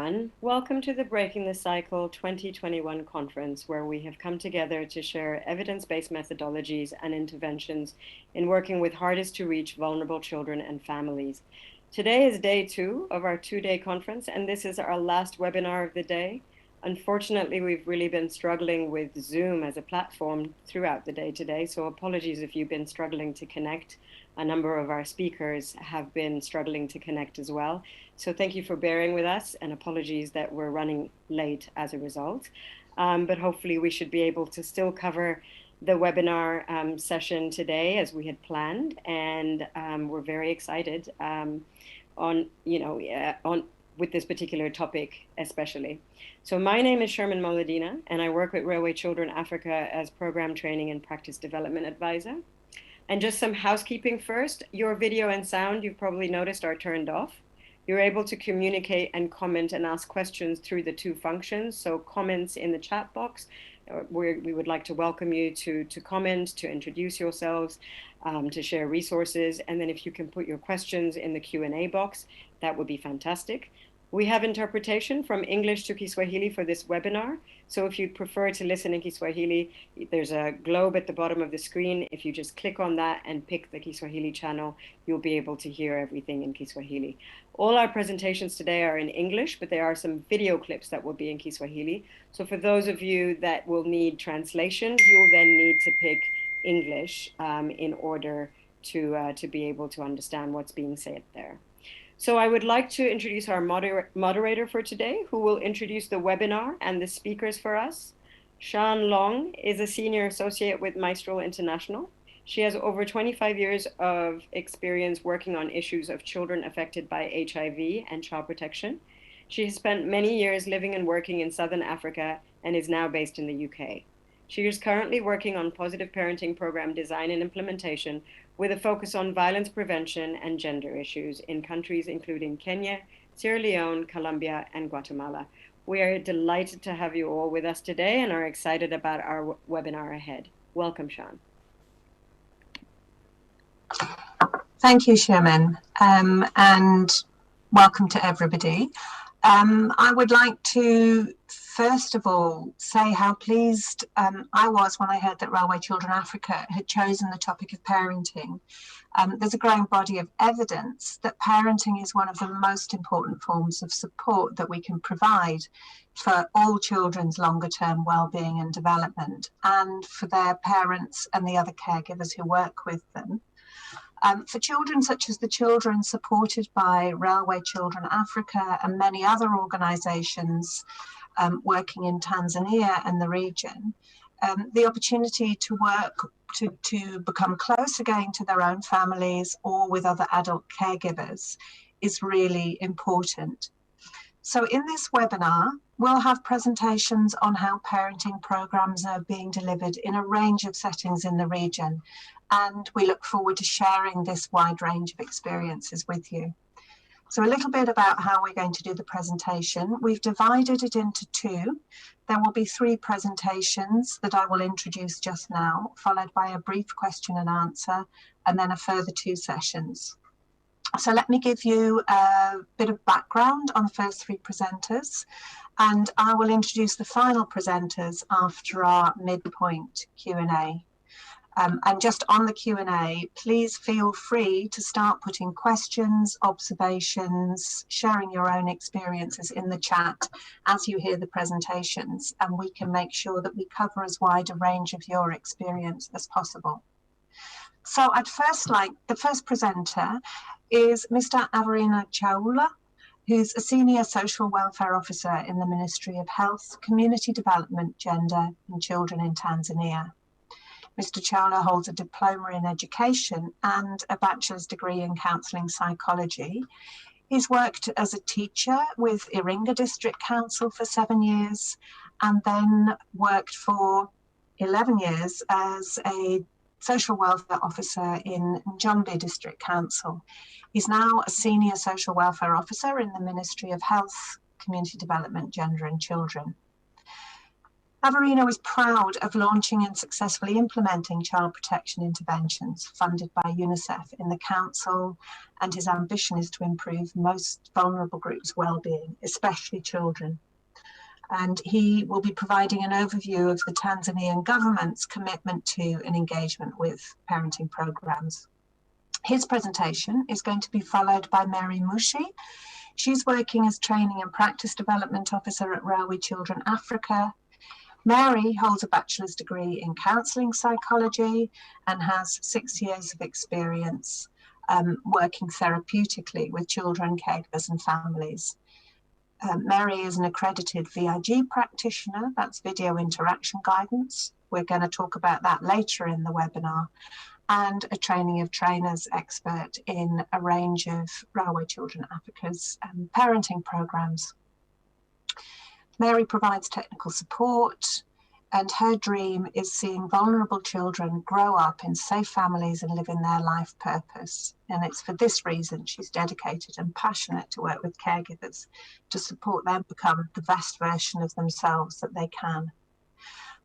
everyone. Welcome to the Breaking the Cycle 2021 conference, where we have come together to share evidence-based methodologies and interventions in working with hardest to reach vulnerable children and families. Today is day 2 of our 2-day conference, and this is our last webinar of the day. Unfortunately, we've really been struggling with Zoom as a platform throughout the day today, so apologies if you've been struggling to connect. A number of our speakers have been struggling to connect as well. So thank you for bearing with us, and apologies that we're running late as a result. But hopefully we should be able to still cover the webinar session today as we had planned, and we're very excited with this particular topic especially. So my name is Sherman Moladina, and I work with Railway Children Africa as Program Training and Practice Development Advisor. And just some housekeeping first. Your video and sound, you've probably noticed, are turned off. You're able to communicate and comment and ask questions through the 2 functions. So comments in the chat box, where we would like to welcome you to comment, to introduce yourselves, to share resources. And then if you can put your questions in the Q&A box, that would be fantastic. We have interpretation from English to Kiswahili for this webinar. So if you'd prefer to listen in Kiswahili, there's a globe at the bottom of the screen. If you just click on that and pick the Kiswahili channel, you'll be able to hear everything in Kiswahili. All our presentations today are in English, but there are some video clips that will be in Kiswahili. So for those of you that will need translation, you'll then need to pick English in order to be able to understand what's being said there. So I would like to introduce our moderator for today, who will introduce the webinar and the speakers for us. Shan Long is a senior associate with Maestral International. She has over 25 years of experience working on issues of children affected by HIV and child protection. She has spent many years living and working in Southern Africa and is now based in the UK. She is currently working on positive parenting program design and implementation with a focus on violence prevention and gender issues in countries including Kenya, Sierra Leone, Colombia, and Guatemala. We are delighted to have you all with us today and are excited about our webinar ahead. Welcome, Shan. Thank you, Sherman, and welcome to everybody. I would like to first of all say how pleased I was when I heard that Railway Children Africa had chosen the topic of parenting. There's a growing body of evidence that parenting is one of the most important forms of support that we can provide for all children's longer term well-being and development, and for their parents and the other caregivers who work with them. For children such as the children supported by Railway Children Africa and many other organisations working in Tanzania and the region, the opportunity to work to become close again to their own families or with other adult caregivers is really important. So in this webinar, we'll have presentations on how parenting programs are being delivered in a range of settings in the region, and we look forward to sharing this wide range of experiences with you. So a little bit about how we're going to do the presentation. We've divided it into 2. There will be 3 presentations that I will introduce just now, followed by a brief question and answer, and then a further 2 sessions. So let me give you a bit of background on the first 3 presenters, and I will introduce the final presenters after our midpoint Q&A. And just on the Q&A, please feel free to start putting questions, observations, sharing your own experiences in the chat as you hear the presentations, and we can make sure that we cover as wide a range of your experience as possible. So I'd first like, the first presenter is Mr. Averina Chaula, who's a Senior Social Welfare Officer in the Ministry of Health, Community Development, Gender and Children in Tanzania. Mr. Chaula holds a diploma in education and a bachelor's degree in counselling psychology. He's worked as a teacher with Iringa District Council for 7 years, and then worked for 11 years as a social welfare officer in Njombe District Council. He's now a senior social welfare officer in the Ministry of Health, Community Development, Gender and Children. Averino is proud of launching and successfully implementing child protection interventions funded by UNICEF in the Council, and his ambition is to improve most vulnerable groups' well-being, especially children. And he will be providing an overview of the Tanzanian government's commitment to and engagement with parenting programs. His presentation is going to be followed by Mary Mushi. She's working as Training and Practice Development Officer at Railway Children Africa. Mary holds a bachelor's degree in counselling psychology and has 6 years of experience working therapeutically with children, caregivers and families. Mary is an accredited VIG practitioner, that's video interaction guidance. We're going to talk about that later in the webinar, and a training of trainers expert in a range of Railway Children Africa's parenting programs. Mary provides technical support, and her dream is seeing vulnerable children grow up in safe families and live in their life purpose. And it's for this reason she's dedicated and passionate to work with caregivers to support them become the best version of themselves that they can.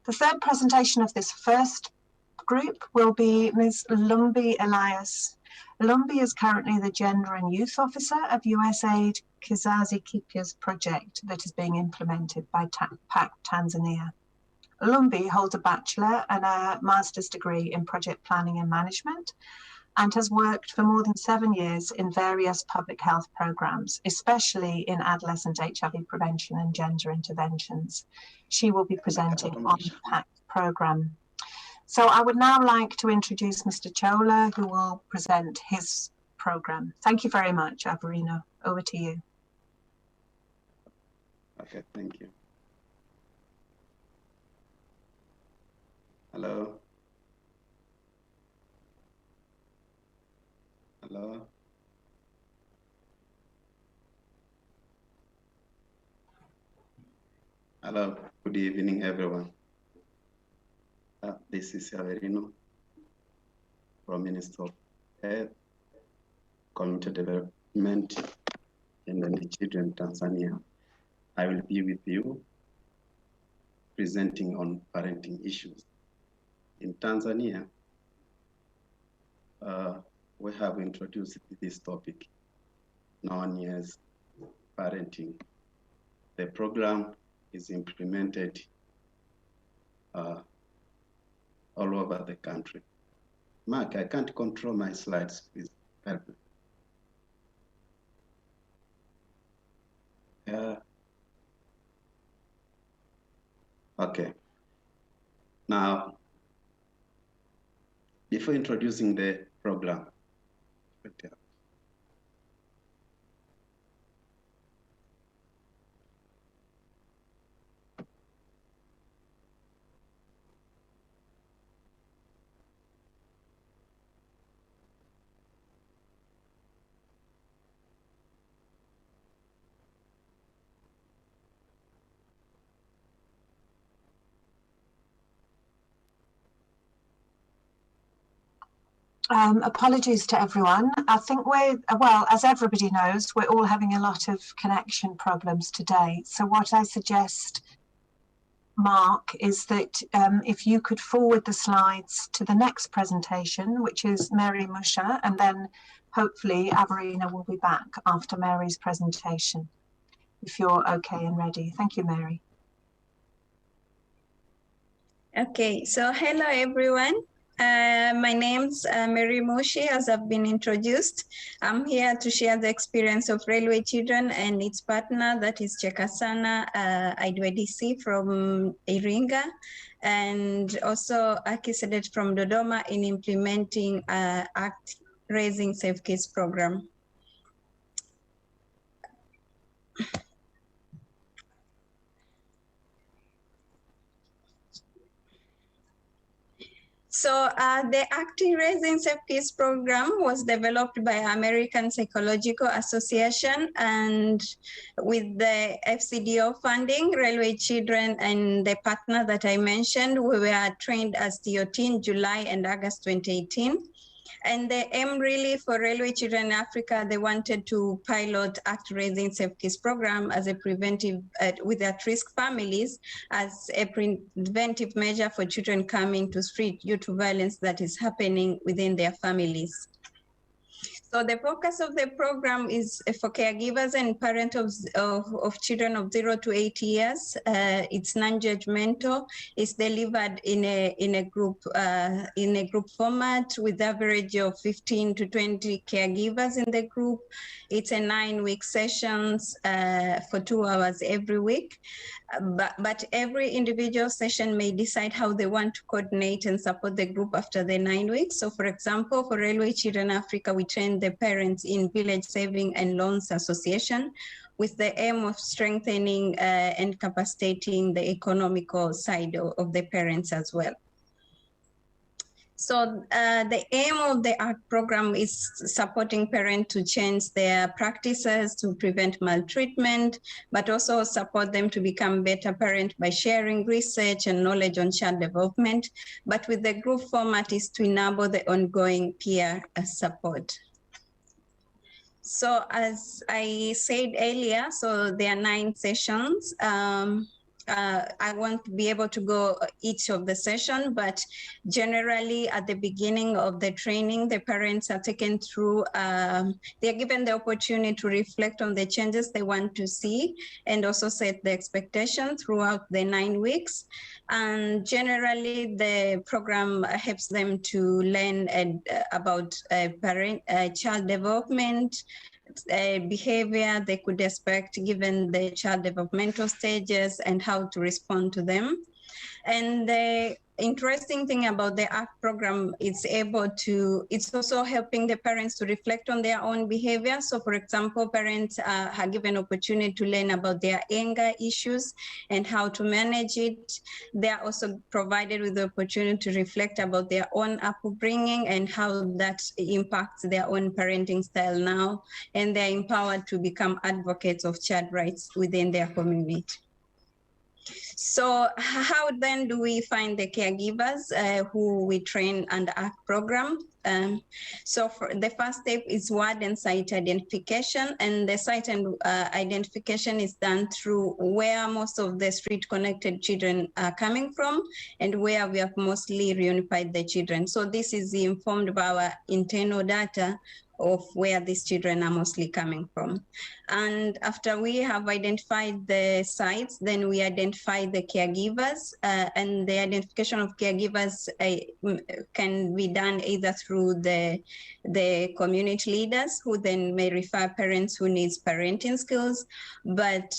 The third presentation of this first group will be Ms. Lumbi Elias. Lumbi is currently the Gender and Youth Officer of USAID Kizazi Kipya's project that is being implemented by PAC Tanzania. Lumbi holds a bachelor and a master's degree in project planning and management, and has worked for more than 7 years in various public health programs, especially in adolescent HIV prevention and gender interventions. She will be presenting on the PAC program. So I would now like to introduce Mr. Chola, who will present his program. Thank you very much, Averino. Over to you. Okay, thank you. Hello. Hello. Hello. Good evening, everyone. This is Averino from Ministry of Health, Community Development, and the Children Tanzania. I will be with you presenting on parenting issues. In Tanzania, we have introduced this topic known as parenting. The program is implemented all over the country. Mark, I can't control my slides, please help me. Okay. Now, before introducing the program, apologies to everyone. I think well, as everybody knows, we're all having a lot of connection problems today. So what I suggest, Mark, is that if you could forward the slides to the next presentation, which is Mary Musha, and then hopefully Averino will be back after Mary's presentation, if you're okay and ready. Thank you, Mary. Okay, so hello everyone. My name's Mary Mushi, as I've been introduced. I'm here to share the experience of Railway Children and its partner, that is Chekasana IDWDC from Iringa, and also Akisedet from Dodoma in implementing ACT Raising Safe Kids program. So the Acting Raising Safe Kids program was developed by American Psychological Association, and with the FCDO funding, Railway Children and the partner that I mentioned, we were trained as TOT in July and August 2018. And the aim really for Railway Children in Africa, they wanted to pilot Act Raising Safe Kids program as a preventive with at-risk families as a preventive measure for children coming to street due to violence that is happening within their families. So the focus of the program is for caregivers and parents of children of 0 to 8 years. It's non-judgmental. It's delivered in a group format with average of 15 to 20 caregivers in the group. It's a 9-week sessions for 2 hours every week. But every individual session may decide how they want to coordinate and support the group after the 9 weeks. So for example, for Railway Children Africa, we train the parents in Village Saving and Loans Association with the aim of strengthening and capacitating the economical side of the parents as well. So the aim of the ACT program is supporting parents to change their practices to prevent maltreatment, but also support them to become better parents by sharing research and knowledge on child development. But with the group format is to enable the ongoing peer support. So as I said earlier, so there are 9 sessions. I won't be able to go each of the session, but generally at the beginning of the training, the parents are taken through, they're given the opportunity to reflect on the changes they want to see and also set the expectation throughout the 9 weeks. And generally the program helps them to learn about child development, behavior they could expect given the child developmental stages and how to respond to them. And the interesting thing about the ACT program, it's also helping the parents to reflect on their own behavior. So for example, parents are given opportunity to learn about their anger issues and how to manage it. They are also provided with the opportunity to reflect about their own upbringing and how that impacts their own parenting style now. And they're empowered to become advocates of child rights within their community. So how then do we find the caregivers who we train under ACT program? So for the first step is ward and site identification, and the site and identification is done through where most of the street connected children are coming from and where we have mostly reunified the children. So this is informed by our internal data of where these children are mostly coming from. And after we have identified the sites, then we identify the caregivers, and the identification of caregivers can be done either through the community leaders who then may refer parents who needs parenting skills. But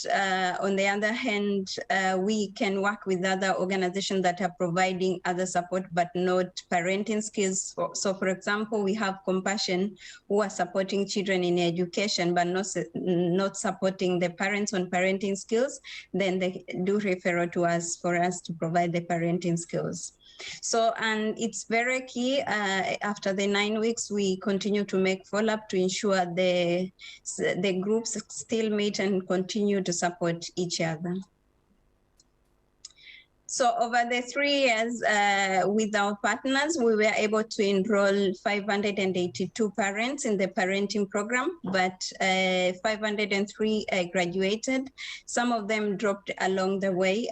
on the other hand, we can work with other organizations that are providing other support but not parenting skills. So for example, we have Compassion who are supporting children in education but not supporting the parents on parenting skills. Then they do refer to us for us to provide the parenting skills. So, and it's very key, after the 9 weeks, we continue to make follow-up to ensure the groups still meet and continue to support each other. So over the 3 years with our partners, we were able to enroll 582 parents in the parenting program, but 503 graduated. Some of them dropped along the way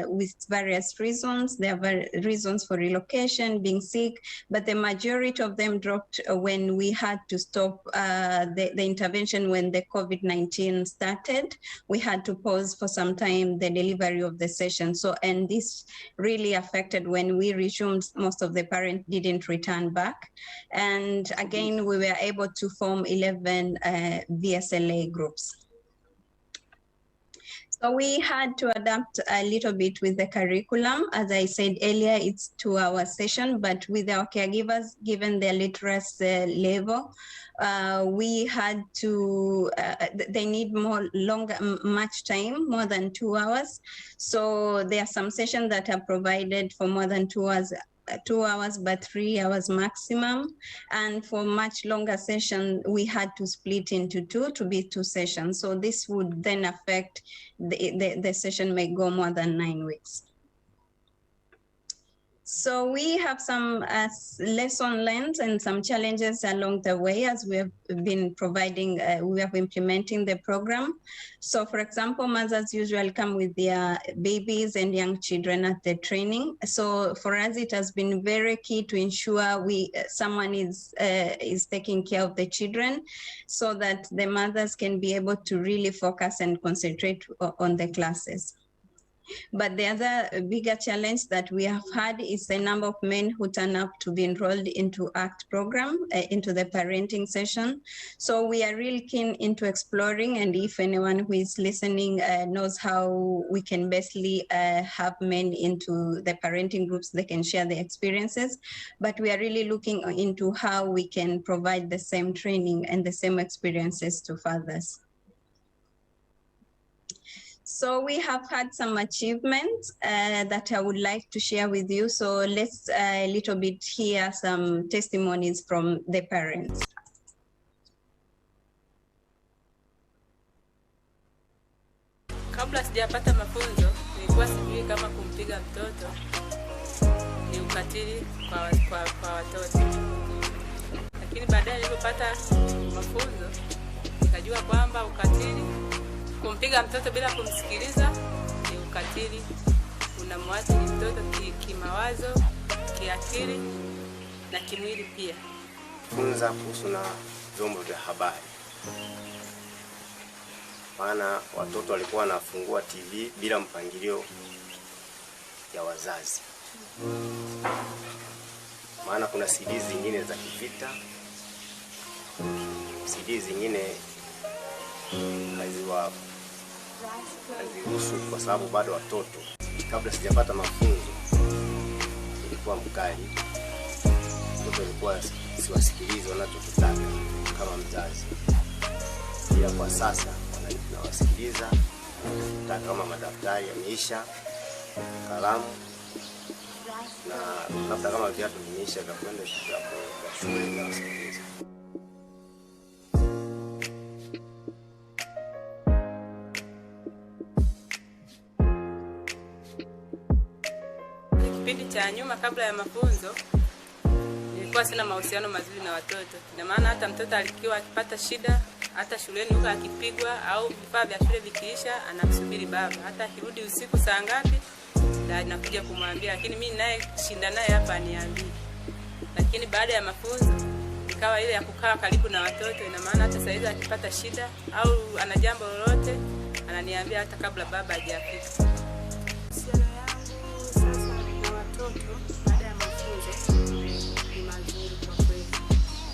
with various reasons. There are reasons for relocation, being sick, but the majority of them dropped when we had to stop the intervention when the COVID-19 started. We had to pause for some time the delivery of the session. So, and this really affected when we resumed, most of the parents didn't return back. And again, we were able to form 11 VSLA groups. So we had to adapt a little bit with the curriculum. As I said earlier, it's 2-hour session, but with our caregivers, given their literacy level, we had to, they need much time, more than 2 hours. So there are some sessions that are provided for more than 2 hours, but 3 hours maximum. And for much longer session, we had to split into 2 sessions. So this would then affect the session may go more than 9 weeks. So we have some lesson learned and some challenges along the way as we have been providing, we have implementing the program. So for example, mothers usually come with their babies and young children at the training. So for us, it has been very key to ensure someone is taking care of the children so that the mothers can be able to really focus and concentrate on the classes. But the other bigger challenge that we have had is the number of men who turn up to be enrolled into ACT program, into the parenting session. So we are really keen into exploring, and if anyone who is listening knows how we can bestly have men into the parenting groups, they can share their experiences. But we are really looking into how we can provide the same training and the same experiences to fathers. So we have had some achievements that I would like to share with you. So let's a little bit hear some testimonies from the parents. Kabla sijapata mafunzo, nilikuwa sijui kama kumpiga mtoto ni ukatili kwa watoto. Lakini baadaye nilipopata mafunzo, nikajua kwamba ukatili, kumpiga mtoto bila kumsikiliza ni ukatili. Unamwathiri mtoto kimawazo, kiakili na kimwili pia. Funza kuhusu na vyombo vya habari. Maana watoto walikuwa wanafungua TV bila mpangilio ya wazazi. Maana kuna CD zingine za kivita, CD zingine haziruhusu kwa sababu bado watoto. Kabla sijapata mafunzo ilikuwa mkali. Watoto walikuwa siwasikilize wanachotaka kama mzazi. Pia kwa sasa nawasikiliza, nataka kama madaftari yameisha, kalamu na labda kama viatu vimeisha vya kwenda shule na wasikiliza. Kipindi cha nyuma kabla ya mafunzo nilikuwa sina mahusiano mazuri na watoto. Ina maana hata mtoto alikiwa akipata shida, hata shuleni huko akipigwa au vifaa vya shule vikiisha, anamsubiri baba. Hata akirudi usiku saa ngapi, ndio anakuja kumwambia, lakini mimi naye shinda naye hapa aniambie. Lakini baada ya mafunzo ikawa ile ya kukaa karibu na watoto. Ina maana hata saa hizo akipata shida au ana jambo lolote, ananiambia hata kabla baba hajafika. Baada ya mafunzo ni mazuri kwa kweli.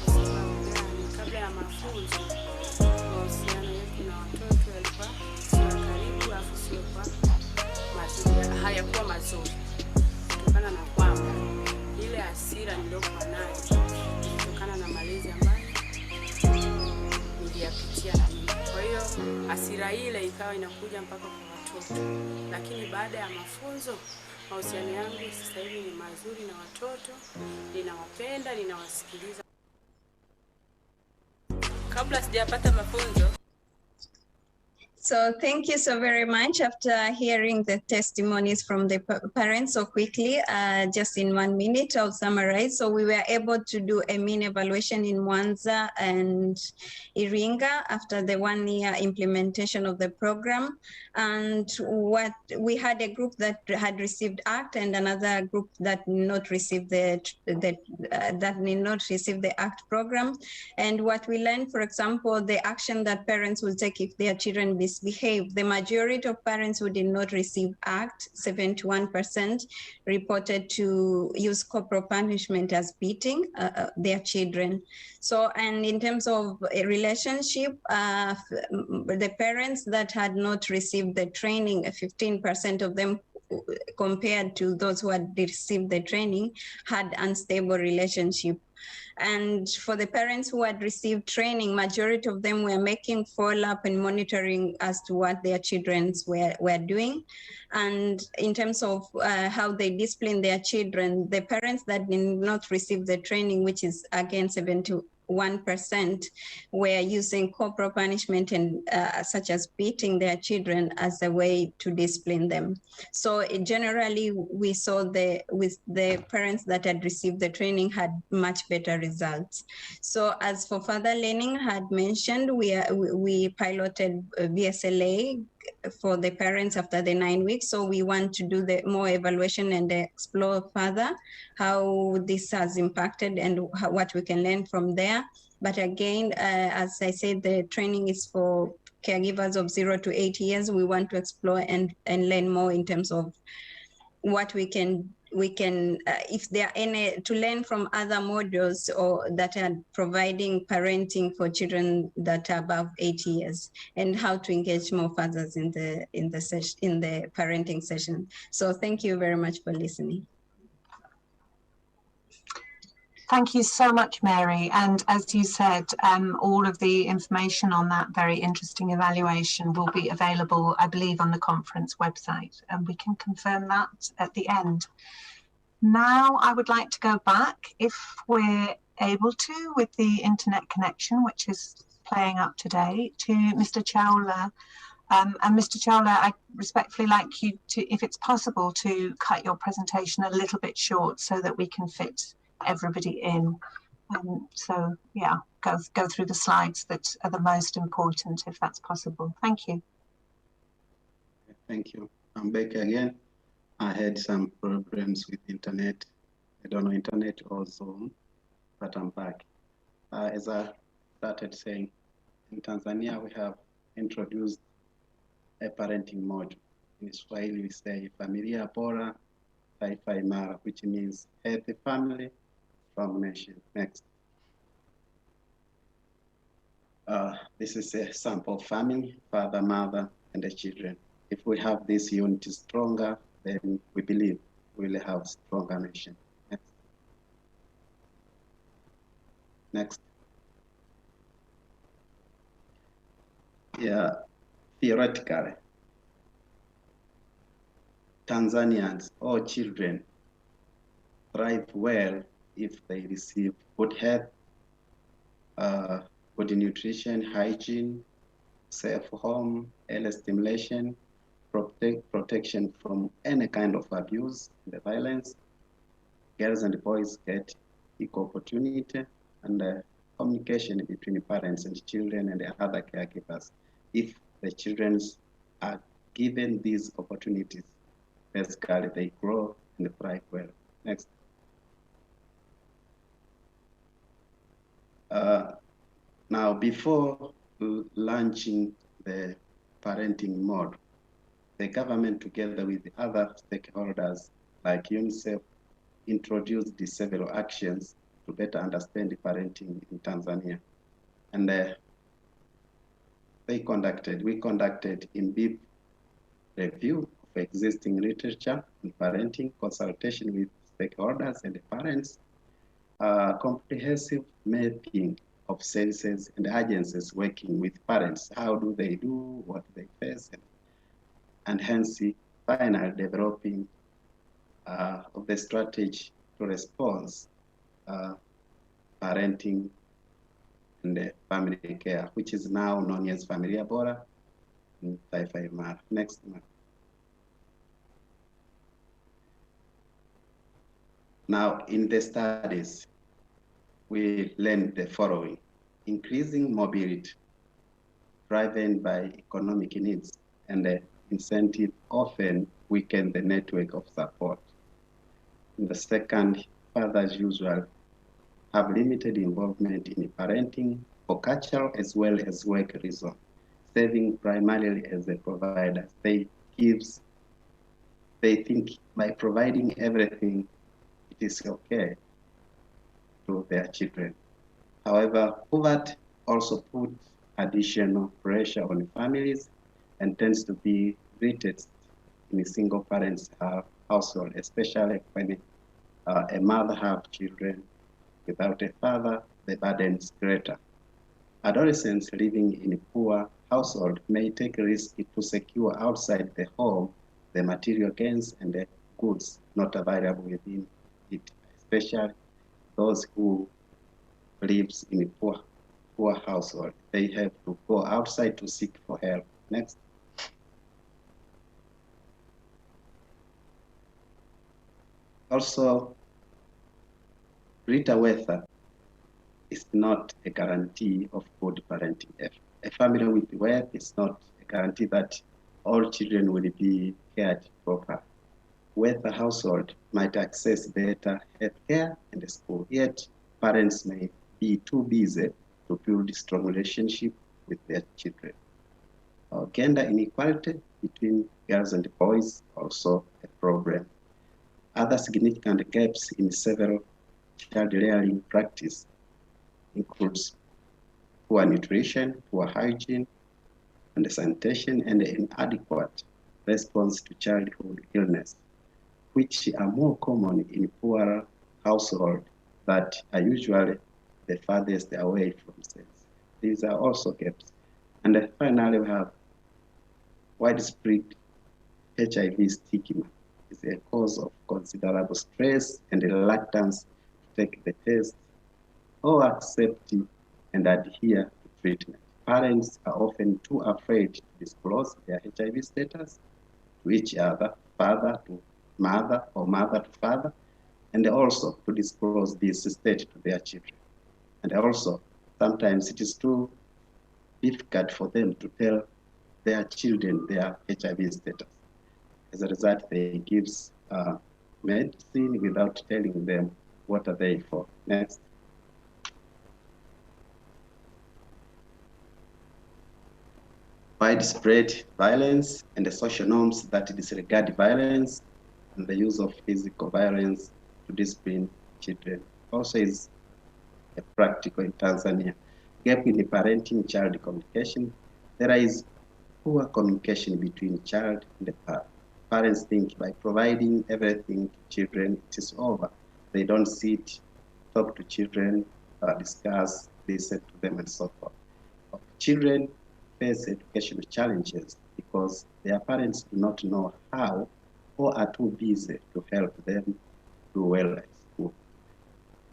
Kwa sababu kabla ya mafunzo mahusiano yetu na watoto yalikuwa sio karibu, afu sio kwa mazuri, hayakuwa mazuri. Kutokana na kwamba ile hasira niliyokuwa nayo kutokana na malezi ambayo niliyapitia na mimi. Kwa hiyo hasira ile ikawa inakuja mpaka kwa watoto. Lakini baada ya mafunzo mahusiano yangu sasa hivi ni mazuri na watoto, ninawapenda, ninawasikiliza. Kabla sijapata mafunzo. So thank you so very much. After hearing the testimonies from the parents so quickly, just in 1 minute, I'll summarize. So we were able to do a mini evaluation in Mwanza and Iringa after the 1-year implementation of the program. And what we had a group that had received ACT and another group that did not receive the ACT program. And what we learned, for example, the action that parents will take if their children misbehave. The majority of parents who did not receive ACT, 71%, reported to use corporal punishment as beating their children. So, and in terms of a relationship, the parents that had not received the training, 15% of them compared to those who had received the training had unstable relationship. And for the parents who had received training, majority of them were making follow-up and monitoring as to what their children were doing. And in terms of how they discipline their children, the parents that did not receive the training, which is again 71%, 1% were using corporal punishment and such as beating their children as a way to discipline them. So generally, we saw with the parents that had received the training had much better results. So as for further learning, I had mentioned, we piloted VSLA for the parents after the 9 weeks. So we want to do the more evaluation and explore further how this has impacted and what we can learn from there. But again, as I said, the training is for caregivers of 0 to 8 years. We want to explore and learn more in terms of what we can if there are any to learn from other modules or that are providing parenting for children that are above 8 years, and how to engage more fathers in the parenting session. So thank you very much for listening. Thank you so much, Mary. And as you said, all of the information on that very interesting evaluation will be available, I believe, on the conference website, and we can confirm that at the end. Now, I would like to go back, if we're able to, with the internet connection, which is playing up today, to Mr. Chawla. And Mr. Chawla, I'd respectfully like you to, if it's possible, to cut your presentation a little bit short so that we can fit everybody in. So yeah, go through the slides that are the most important, if that's possible. Thank you. Thank you. I'm back again. I had some problems with internet. I don't know, internet or Zoom, but I'm back. As I started saying, in Tanzania, we have introduced a parenting module. In Swahili, we say Familia Bora Taifa Imara, which means healthy family, strong nation. Next. This is a sample family, father, mother, and the children. If we have this unity stronger, then we believe we will have a stronger nation. Next. Next. Yeah, theoretically, Tanzanians or children thrive well if they receive good health, good nutrition, hygiene, safe home, early stimulation, protection from any kind of abuse and violence. Girls and boys get equal opportunity, and communication between parents and children and the other caregivers. If the children are given these opportunities, basically they grow and thrive well. Next. Now, before launching the parenting mode, the government, together with the other stakeholders like UNICEF, introduced the several actions to better understand the parenting in Tanzania. And we conducted in-depth review of existing literature on parenting, consultation with stakeholders and the parents, comprehensive mapping of services and agencies working with parents. How do they do, what they face, and hence finally developing of the strategy to respond parenting and family care, which is now known as Familia Bora and Taifa Imara. Next one. Now, in the studies, we learned the following: increasing mobility driven by economic needs, and the incentive often weaken the network of support. And the second, fathers usually have limited involvement in parenting for cultural as well as work reasons, serving primarily as a provider. They think by providing everything, it is okay to their children. However, poverty also puts additional pressure on families and tends to be greatest in a single parent household, especially when a mother has children. Without a father, the burden is greater. Adolescents living in a poor household may take risks to secure outside the home the material gains and the goods not available within it, especially those who lives in a poor household. They have to go outside to seek for help. Next. Also, greater wealth is not a guarantee of good parenting. A family with wealth is not a guarantee that all children will be cared properly. Wealthy household might access better health care and school, yet parents may be too busy to build a strong relationship with their children. Gender inequality between girls and boys also a problem. Other significant gaps in several child rearing practice includes poor nutrition, poor hygiene, and sanitation, and inadequate response to childhood illness, which are more common in poorer households that are usually the farthest away from sex. These are also gaps. And finally, we have widespread HIV stigma is a cause of considerable stress and reluctance to take the test or accept and adhere to treatment. Parents are often too afraid to disclose their HIV status to each other, father to mother or mother to father, and also to disclose this state to their children. And also, sometimes it is too difficult for them to tell their children their HIV status. As a result, they give medicine without telling them what are they for. Next. Widespread violence and the social norms that disregard violence and the use of physical violence to discipline children also is a practical in Tanzania. Gap in the parenting-child communication. There is poor communication between child and the parent. Parents think by providing everything to children, it is over. They don't sit, talk to children, discuss, listen to them, and so forth. Children face educational challenges because their parents do not know how or are too busy to help them do well at school.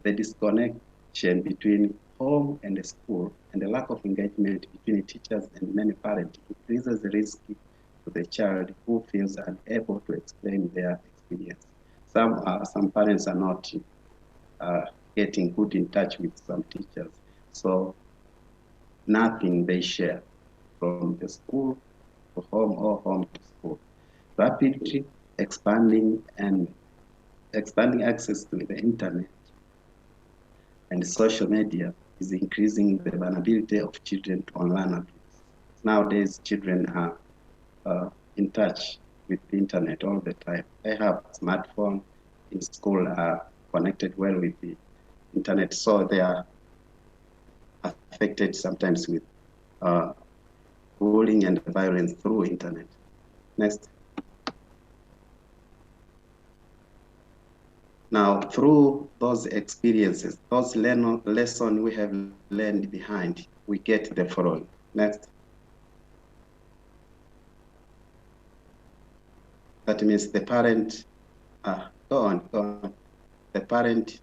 The disconnection between home and the school and the lack of engagement between teachers and many parents increases the risk to the child who feels unable to explain their experience. Some parents are not getting good in touch with some teachers, so nothing they share from the school to home or home to school. Rapidly expanding access to the internet and social media is increasing the vulnerability of children to online abuse. Nowadays, children are in touch with the internet all the time. They have a smartphone in school, are connected well with the internet, so they are affected sometimes with bullying and violence through internet. Next. Now, through those experiences, those lessons we have learned behind, we get the following. Next. That means the parent, go on. The parent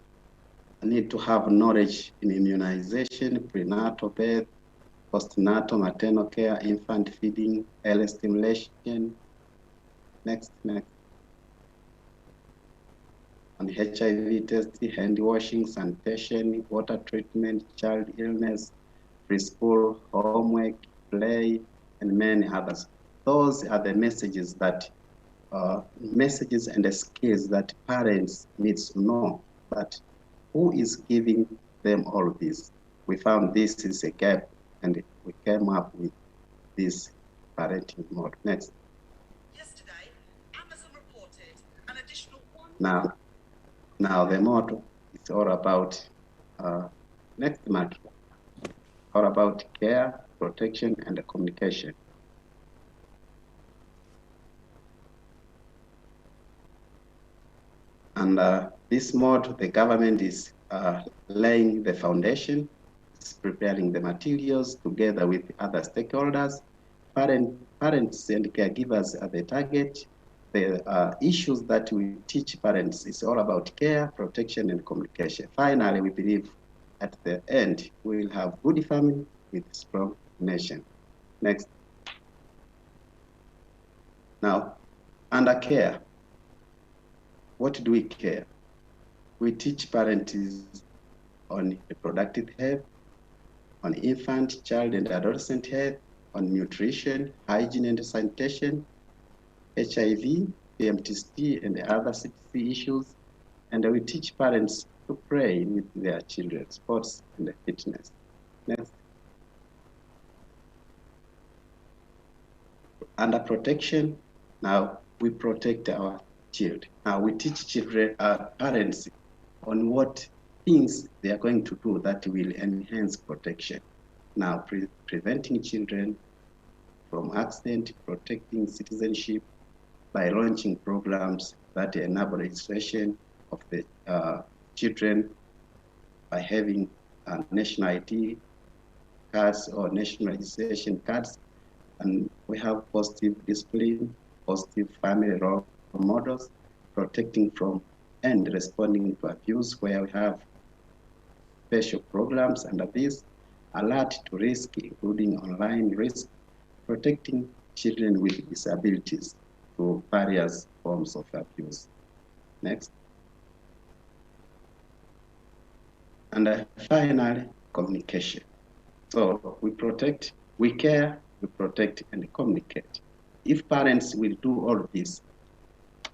need to have knowledge in immunization, prenatal birth, postnatal maternal care, infant feeding, early stimulation. Next. And HIV testing, hand washing, sanitation, water treatment, child illness, preschool, homework, play, and many others. Those are the messages that messages and the skills that parents need to know. But who is giving them all of this? We found this is a gap, and we came up with this parenting mode. Next. Yesterday, Amazon reported an additional one. Now the motto is all about next month, all about care, protection, and communication. And this mode, the government is laying the foundation, is preparing the materials together with other stakeholders. Parents and caregivers are the target. The issues that we teach parents is all about care, protection, and communication. Finally, we believe at the end, we will have good family with strong nation. Next. Now, under care, what do we care? We teach parents on reproductive health, on infant, child, and adolescent health, on nutrition, hygiene and sanitation, HIV, PMTC, and other CTC issues. And we teach parents to pray with their children, sports and fitness. Next. Under protection, now we protect our children. Now we teach children, parents on what things they are going to do that will enhance protection. Now preventing children from accident, protecting citizenship by launching programs that enable registration of the children by having national ID cards or national registration cards. And we have positive discipline, positive family role models, protecting from and responding to abuse, where we have special programs under this, alert to risk, including online risk, protecting children with disabilities to various forms of abuse. Next. And finally, communication. So we protect, we care, we protect, and communicate. If parents will do all of this,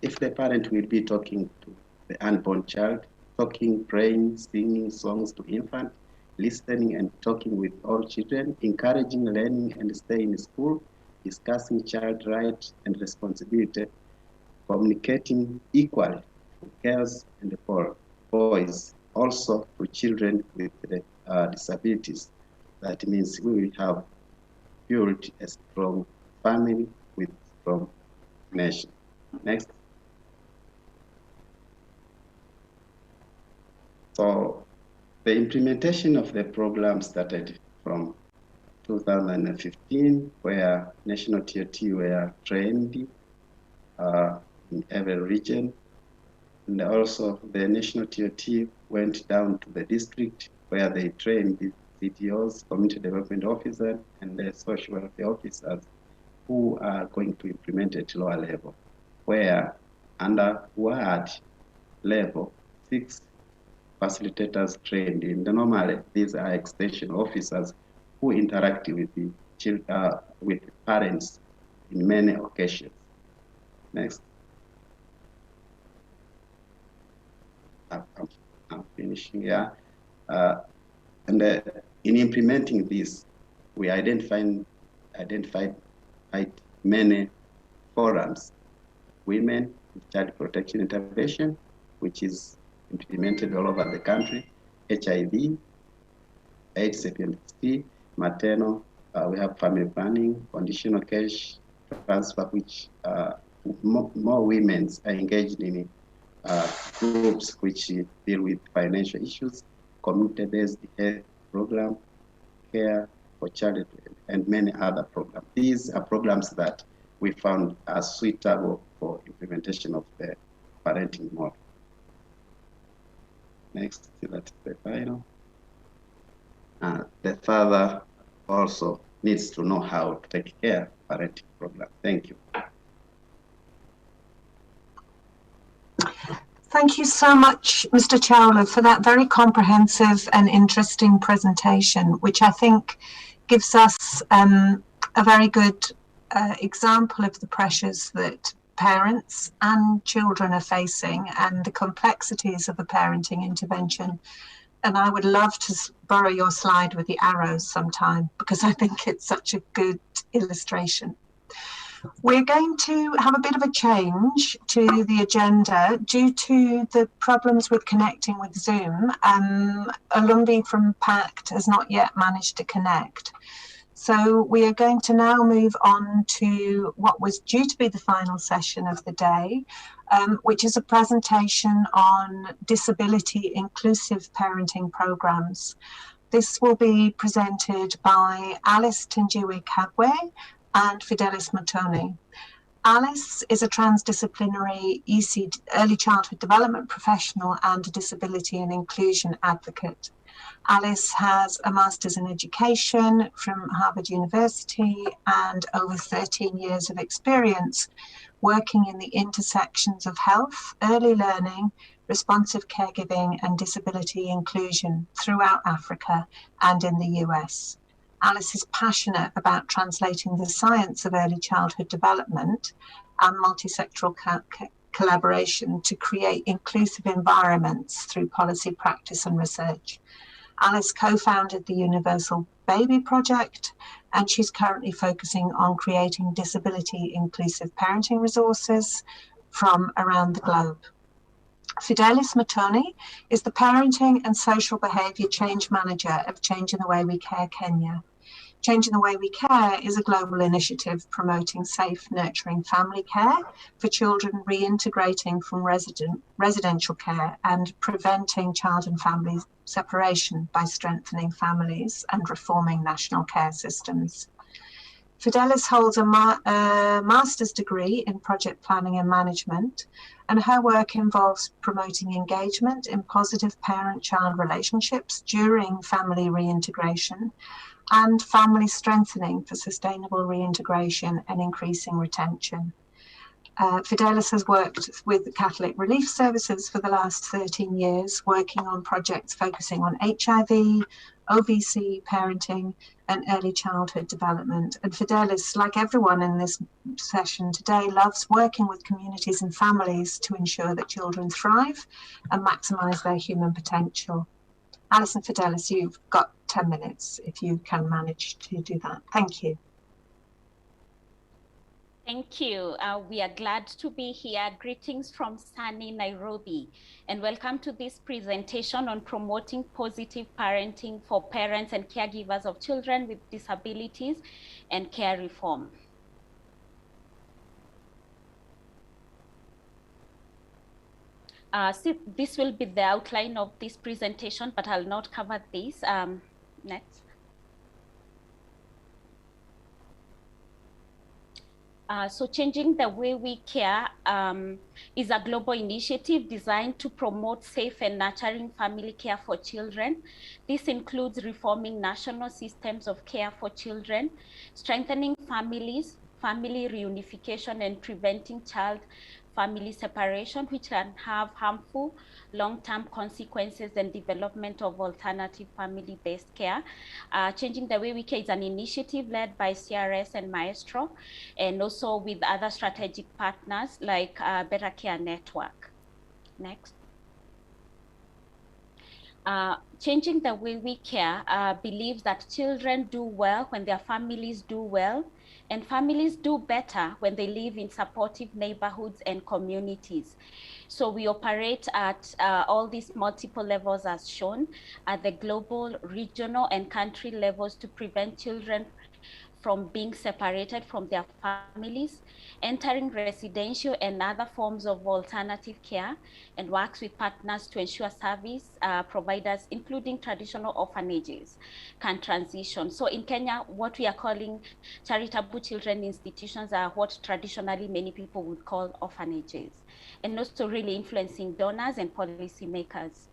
if the parent will be talking to the unborn child, talking, praying, singing songs to infant, listening and talking with all children, encouraging learning and staying in school, discussing child rights and responsibility, communicating equally to girls and for boys, also to children with disabilities. That means we will have built a strong family with strong nation. Next. So the implementation of the program started from 2015, where national TOT were trained in every region. And also the national TOT went down to the district where they trained the CTOs, community development officers, and the social welfare officers who are going to implement at lower level, where under ward level, 6 facilitators trained in. Normally, these are extension officers who interact with the children, with parents in many occasions. Next. I'm finishing here. And in implementing this, we identified many forums. Women Child Protection Intervention, which is implemented all over the country. HIV, AIDS, PMTC, maternal. We have family planning, conditional cash transfer, which more women are engaged in groups which deal with financial issues, community-based health program, care for child, and many other programs. These are programs that we found are suitable for implementation of the parenting model. Next, that's the final. The father also needs to know how to take care of parenting program. Thank you. Thank you so much, Mr. Chawla, for that very comprehensive and interesting presentation, which I think gives us a very good example of the pressures that parents and children are facing and the complexities of a parenting intervention. And I would love to borrow your slide with the arrows sometime, because I think it's such a good illustration. We're going to have a bit of a change to the agenda due to the problems with connecting with Zoom. Olumbi from PACT has not yet managed to connect. So we are going to now move on to what was due to be the final session of the day, which is a presentation on disability inclusive parenting programs. This will be presented by Alice Tinjiwe-Kagwe and Fidelis Matoni. Alice is a transdisciplinary early childhood development professional and a disability and inclusion advocate. Alice has a master's in education from Harvard University and over 13 years of experience working in the intersections of health, early learning, responsive caregiving and disability inclusion throughout Africa and in the US. Alice is passionate about translating the science of early childhood development and multisectoral collaboration to create inclusive environments through policy, practice and research. Alice co-founded the Universal Baby Project, and she's currently focusing on creating disability inclusive parenting resources from around the globe. Fidelis Matoni is the Parenting and Social Behaviour Change Manager of Changing the Way We Care Kenya. Changing the Way We Care is a global initiative promoting safe, nurturing family care for children reintegrating from residential care and preventing child and family separation by strengthening families and reforming national care systems. Fidelis holds a master's degree in project planning and management, and her work involves promoting engagement in positive parent-child relationships during family reintegration and family strengthening for sustainable reintegration and increasing retention. Fidelis has worked with the Catholic Relief Services for the last 13 years, working on projects focusing on HIV, OVC, parenting, and early childhood development. And Fidelis, like everyone in this session today, loves working with communities and families to ensure that children thrive and maximise their human potential. Alison Fidelis, you've got 10 minutes if you can manage to do that. Thank you. Thank you. We are glad to be here. Greetings from sunny Nairobi, and welcome to this presentation on promoting positive parenting for parents and caregivers of children with disabilities and care reform. So this will be the outline of this presentation, but I'll not cover this. Next. So Changing the Way We Care is a global initiative designed to promote safe and nurturing family care for children. This includes reforming national systems of care for children, strengthening families, family reunification, and preventing child-family separation, which can have harmful long-term consequences and development of alternative family-based care. Changing the Way We Care is an initiative led by CRS and Maestro, and also with other strategic partners like Better Care Network. Next. Changing the Way We Care believes that children do well when their families do well, and families do better when they live in supportive neighborhoods and communities. So we operate at all these multiple levels as shown, at the global, regional, and country levels to prevent children from being separated from their families, entering residential and other forms of alternative care, and works with partners to ensure service providers, including traditional orphanages, can transition. So in Kenya, what we are calling charitable children institutions are what traditionally many people would call orphanages, and also really influencing donors and policymakers.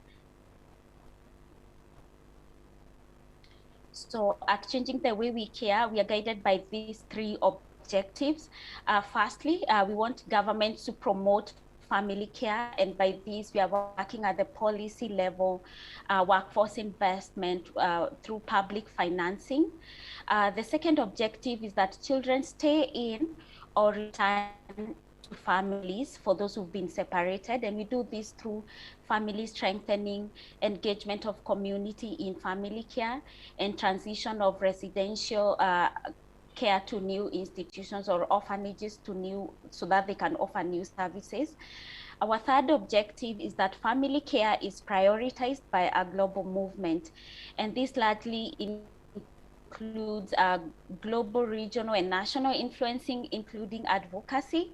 So at Changing the Way We Care, we are guided by these three objectives. Firstly, we want governments to promote family care, and by this we are working at the policy level, workforce investment through public financing. The second objective is that children stay in or return to families for those who've been separated, and we do this through family strengthening, engagement of community in family care, and transition of residential care to new institutions or orphanages to new, so that they can offer new services. Our third objective is that family care is prioritized by a global movement, and this largely includes global, regional, and national influencing, including advocacy,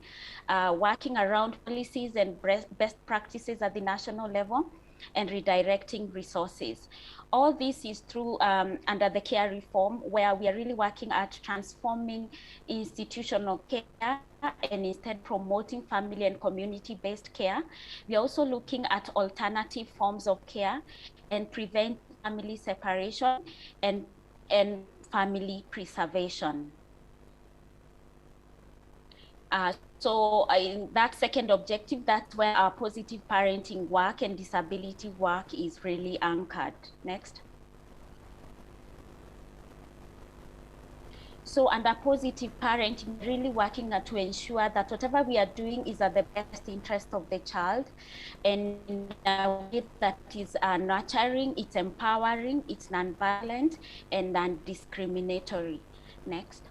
working around policies and best practices at the national level, and redirecting resources. All this is through under the care reform, where we are really working at transforming institutional care and instead promoting family and community-based care. We are also looking at alternative forms of care and family separation and family preservation. So in that second objective, that's where our positive parenting work and disability work is really anchored. Next. So under positive parenting, really working to ensure that whatever we are doing is at the best interest of the child, and in a way that is nurturing, it's empowering, it's non-violent, and non-discriminatory. Next.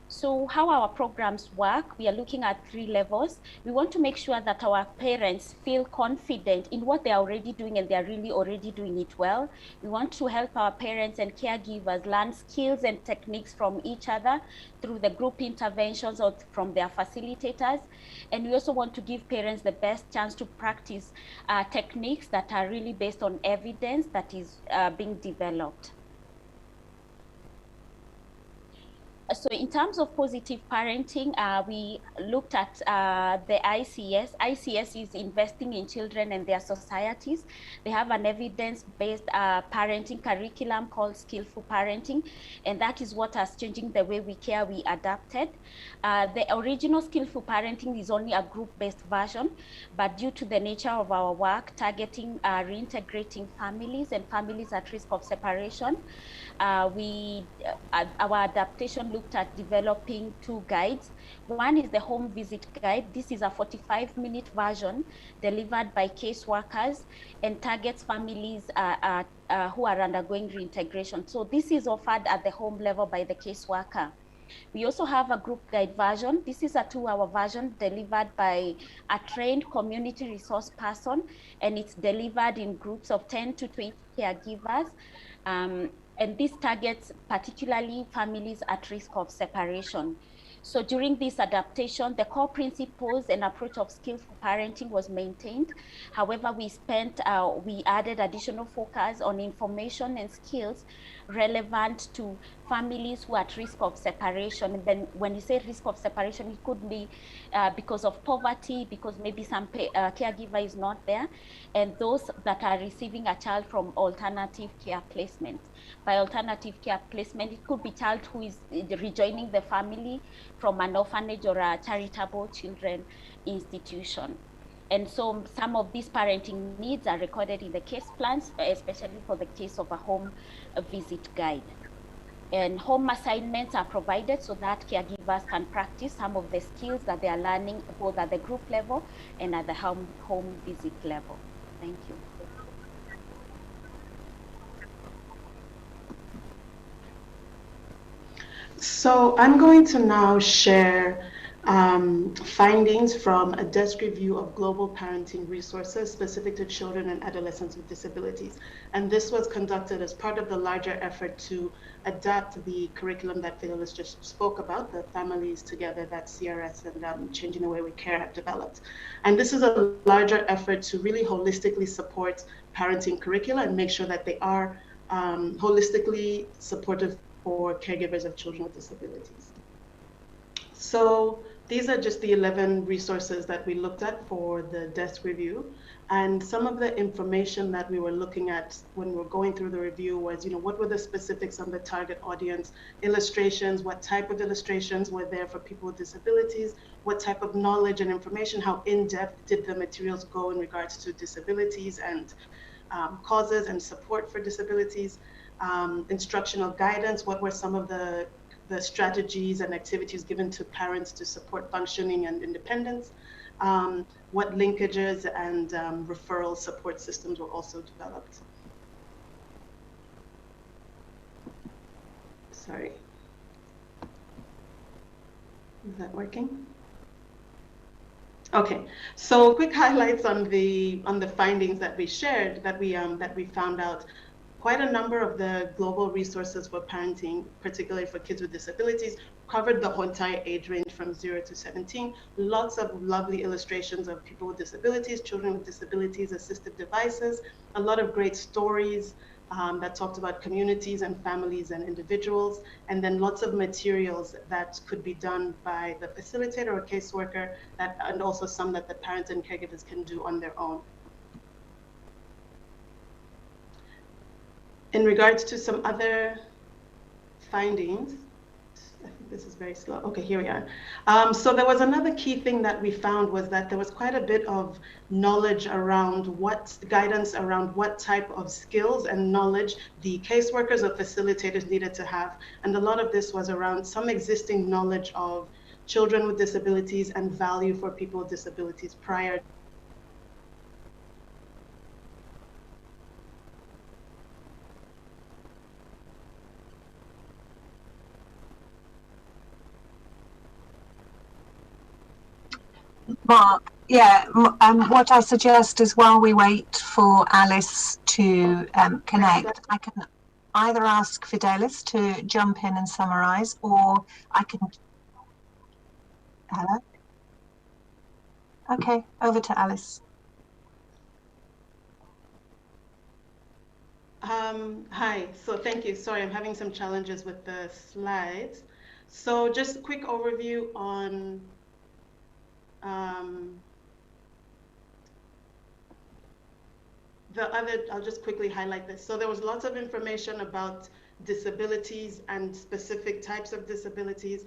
So how our programs work, we are looking at 3 levels. We want to make sure that our parents feel confident in what they're already doing and they're really already doing it well. We want to help our parents and caregivers learn skills and techniques from each other through the group interventions or from their facilitators. And we also want to give parents the best chance to practice techniques that are really based on evidence that is being developed. So in terms of positive parenting, we looked at the ICS. ICS is investing in children and their societies. They have an evidence-based parenting curriculum called Skillful Parenting, and that is what has changing the way we care, we adapted. The original Skillful Parenting is only a group-based version, but due to the nature of our work, targeting reintegrating families and families at risk of separation, our adaptation looked at developing 2 guides. One is the home visit guide. This is a 45-minute version delivered by caseworkers and targets families who are undergoing reintegration. So this is offered at the home level by the caseworker. We also have a group guide version. This is a 2-hour version delivered by a trained community resource person, and it's delivered in groups of 10 to 20 caregivers. And this targets particularly families at risk of separation. So during this adaptation, the core principles and approach of skillful parenting was maintained. However, we added additional focus on information and skills relevant to families who are at risk of separation. And then when you say risk of separation, it could be because of poverty, because maybe some caregiver is not there, and those that are receiving a child from alternative care placement. By alternative care placement, it could be child who is rejoining the family from an orphanage or a charitable children institution. And so some of these parenting needs are recorded in the case plans, especially for the case of a home visit guide. And home assignments are provided so that caregivers can practice some of the skills that they are learning both at the group level and at the home visit level. Thank you. So I'm going to now share findings from a desk review of global parenting resources specific to children and adolescents with disabilities. And this was conducted as part of the larger effort to adapt the curriculum that Fidelis just spoke about, the Families Together that CRS and Changing the Way We Care have developed. And this is a larger effort to really holistically support parenting curricula and make sure that they are holistically supportive for caregivers of children with disabilities. So these are just the 11 resources that we looked at for the desk review. And some of the information that we were looking at when we were going through the review was, what were the specifics on the target audience, illustrations, what type of illustrations were there for people with disabilities, what type of knowledge and information, how in-depth did the materials go in regards to disabilities and causes and support for disabilities. Instructional guidance, what were some of the strategies and activities given to parents to support functioning and independence, what linkages and referral support systems were also developed. Sorry. Is that working? Okay, so quick highlights on the findings that we shared, that we found out. Quite a number of the global resources for parenting, particularly for kids with disabilities, covered the entire age range from 0 to 17. Lots of lovely illustrations of people with disabilities, children with disabilities, assistive devices, a lot of great stories that talked about communities and families and individuals, and then lots of materials that could be done by the facilitator or caseworker, and also some that the parents and caregivers can do on their own. in regards to some other findings, I think this is very slow. Okay, here we are. So there was another key thing that we found was that there was quite a bit of knowledge around guidance around what type of skills and knowledge the caseworkers or facilitators needed to have. And a lot of this was around some existing knowledge of children with disabilities and value for people with disabilities prior. Mark, yeah, what I suggest is while we wait for Alice to connect, I can either ask Fidelis to jump in and summarize, or I can... Hello? Okay, over to Alice. Hi, so thank you. Sorry, I'm having some challenges with the slides. So just a quick overview on I'll just quickly highlight this. So there was lots of information about disabilities and specific types of disabilities,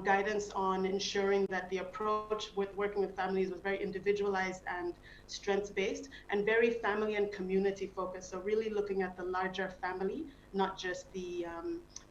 guidance on ensuring that the approach with working with families was very individualized and strengths-based and very family and community focused. So really looking at the larger family, not just the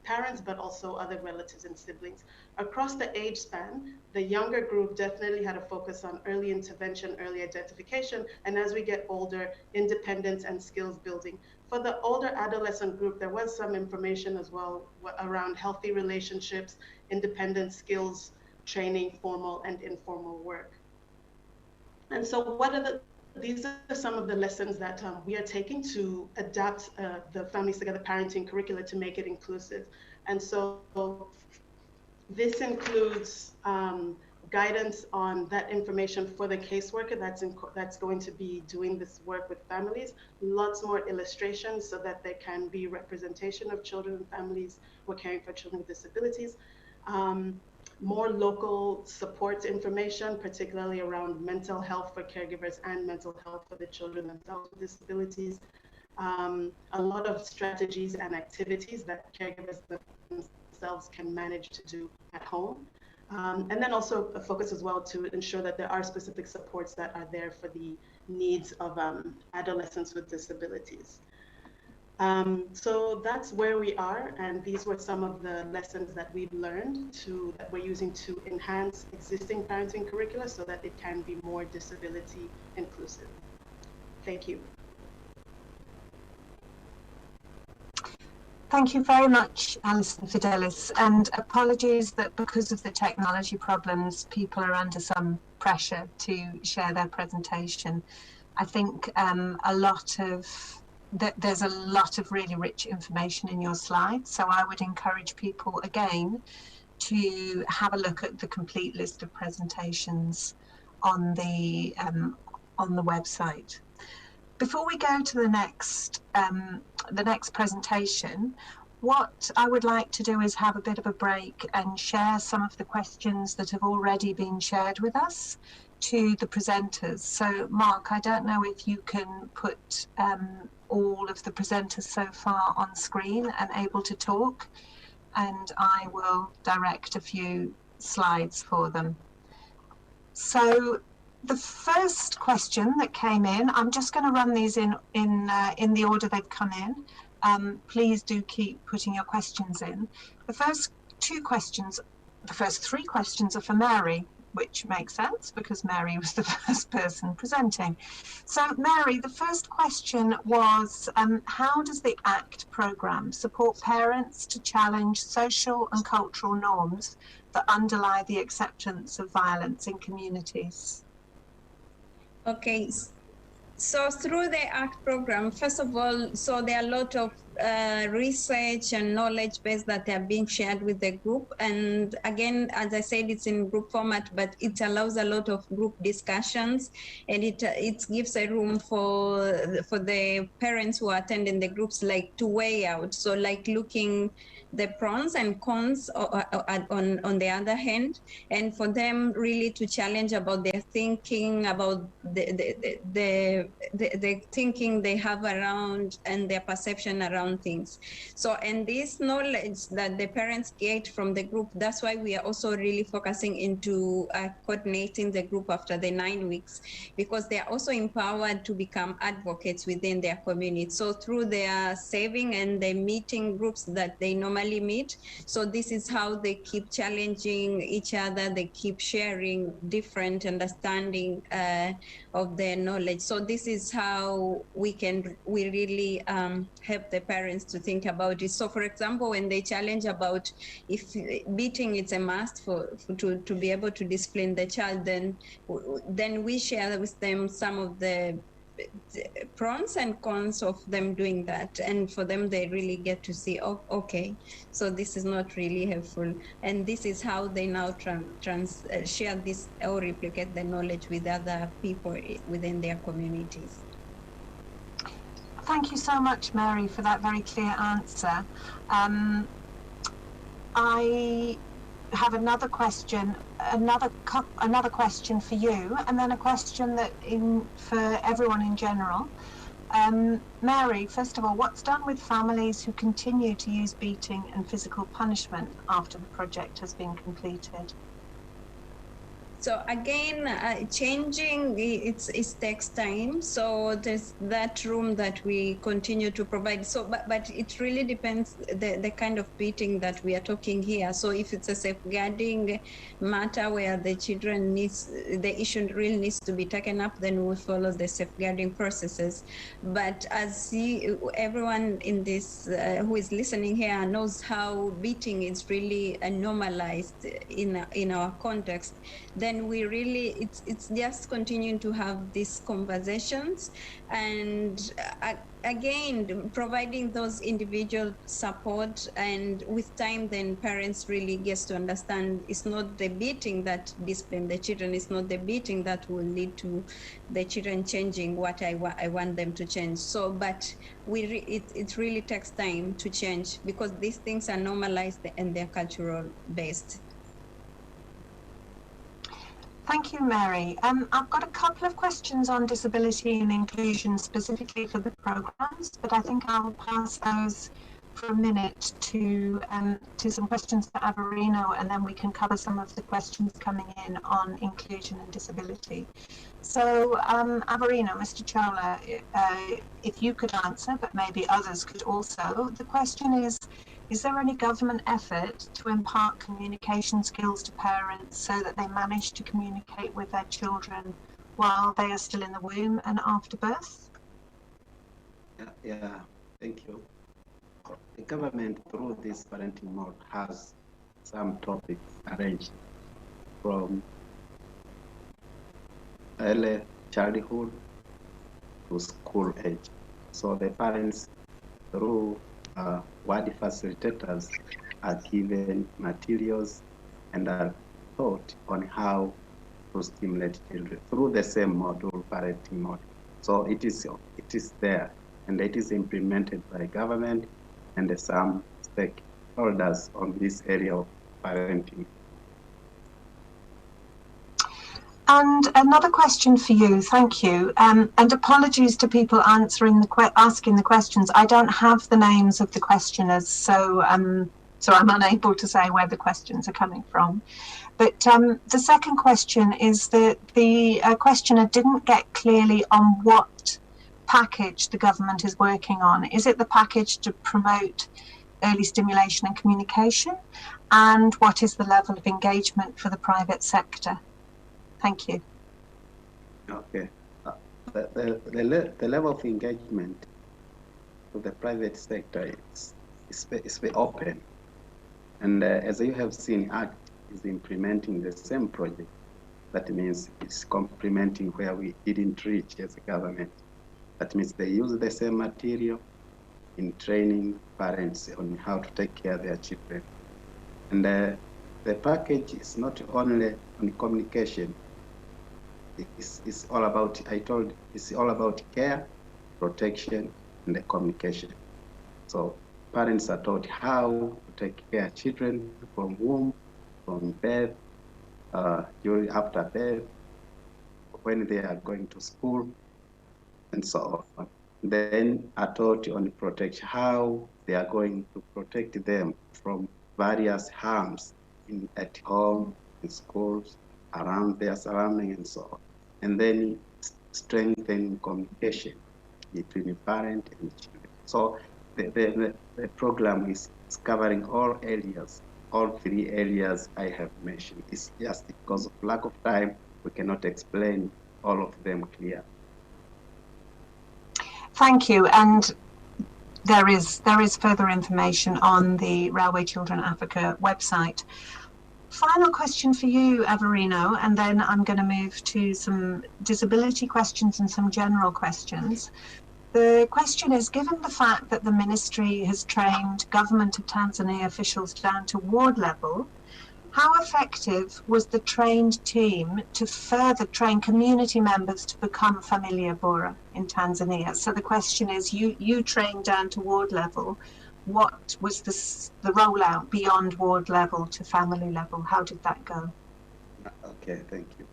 parents, but also other relatives and siblings. Across the age span, the younger group definitely had a focus on early intervention, early identification, and as we get older, independence and skills building. For the older adolescent group, there was some information as well around healthy relationships, independent skills, training, formal and informal work. And so these are some of the lessons that we are taking to adapt the Families Together parenting curricula to make it inclusive. And so this includes guidance on that information for the caseworker that's going to be doing this work with families, lots more illustrations so that there can be representation of children and families who are caring for children with disabilities. More local support information, particularly around mental health for caregivers and mental health for the children themselves with disabilities. A lot of strategies and activities that caregivers themselves can manage to do at home. And then also a focus as well to ensure that there are specific supports that are there for the needs of adolescents with disabilities. So that's where we are, and these were some of the lessons that we've learned that we're using to enhance existing parenting curricula so that it can be more disability inclusive. Thank you. Thank you very much, Alison Fidelis, and apologies that because of the technology problems, people are under some pressure to share their presentation. I think there's a lot of really rich information in your slides, so I would encourage people again to have a look at the complete list of presentations on the website. Before we go to the next presentation, what I would like to do is have a bit of a break and share some of the questions that have already been shared with us to the presenters. So Mark, I don't know if you can put all of the presenters so far on screen and able to talk, and I will direct a few slides for them. So the first question that came in, I'm just going to run these in the order they've come in. Please do keep putting your questions in. The first three questions are for Mary, which makes sense because Mary was the first person presenting. So Mary, the first question was, how does the ACT programme support parents to challenge social and cultural norms that underlie the acceptance of violence in communities? Okay, so through the ACT program, first of all, so there are a lot of research and knowledge base that are being shared with the group. And again, as I said, it's in group format, but it allows a lot of group discussions, and it gives a room for the parents who are attending the groups, like to weigh out. So like looking the pros and cons on the other hand, and for them really to challenge about their thinking, about the thinking they have around and their perception around around things. So, and this knowledge that the parents get from the group, that's why we are also really focusing into coordinating the group after the 9 weeks, because they are also empowered to become advocates within their community. So through their saving and the meeting groups that they normally meet, so this is how they keep challenging each other, they keep sharing different understanding of their knowledge. So this is how we really help the parents to think about it. So for example, when they challenge about if beating is a must to be able to discipline the child, then we share with them some of the pros and cons of them doing that, and for them they really get to see, oh, okay, so this is not really helpful, and this is how they now share this or replicate the knowledge with other people within their communities. Thank you so much, Mary, for that very clear answer. I have another question, another question for you, and then a question that for everyone in general. Mary, first of all, what's done with families who continue to use beating and physical punishment after the project has been completed? So again, changing it takes time. So there's that room that we continue to provide. So, but it really depends the kind of beating that we are talking here. So if it's a safeguarding matter where the children the issue really needs to be taken up, then we'll follow the safeguarding processes. But as everyone in this who is listening here knows how beating is really normalized in our context, then we really, it's just continuing to have these conversations, and again, providing those individual support, and with time, then parents really gets to understand it's not the beating that discipline the children, it's not the beating that will lead to the children changing what I want them to change. So, but it really takes time to change, because these things are normalized and they're cultural based. Thank you, Mary. I've got a couple of questions on disability and inclusion specifically for the programs, but I think I'll pass those for a minute to some questions for Averino, and then we can cover some of the questions coming in on inclusion and disability. So, Averino, Mr. Chola, if you could answer, but maybe others could also. The question is there any government effort to impart communication skills to parents so that they manage to communicate with their children while they are still in the womb and after birth? Yeah, thank you. The government, through this parenting mode, has some topics arranged from early childhood to school age. So the parents, through ward facilitators, are given materials and are taught on how to stimulate children through the same model, parenting model. So it is there, and it is implemented by government and some stakeholders on this area of parenting. And another question for you, thank you. And apologies to people asking the questions. I don't have the names of the questioners, so I'm unable to say where the questions are coming from. But the second question is that the questioner didn't get clearly on what package the government is working on. Is it the package to promote early stimulation and communication? And what is the level of engagement for the private sector? Thank you. Okay. The level of engagement of the private sector is very open. And as you have seen, ACT is implementing the same project. That means it's complementing where we didn't reach as a government. That means they use the same material in training parents on how to take care of their children. And the package is not only on communication. It's all about, it's all about care, protection, and the communication. So parents are taught how to take care of children from womb, from birth, after birth, when they are going to school, and so on. then are taught on protection, how they are going to protect them from various harms at home, in schools, around their surrounding, and so on. And then strengthen communication between the parent and the children. So the program is covering all areas, all 3 areas I have mentioned. It's just because of lack of time, we cannot explain all of them clear. Thank you. And there is further information on the Railway Children Africa website. Final question for you, Averino, and then I'm going to move to some disability questions and some general questions. The question is, given the fact that the ministry has trained Government of Tanzania officials down to ward level, how effective was the trained team to further train community members to become familia bora in Tanzania? So the question is, you trained down to ward level. What was the rollout beyond ward level to family level? How did that go? Okay, thank you.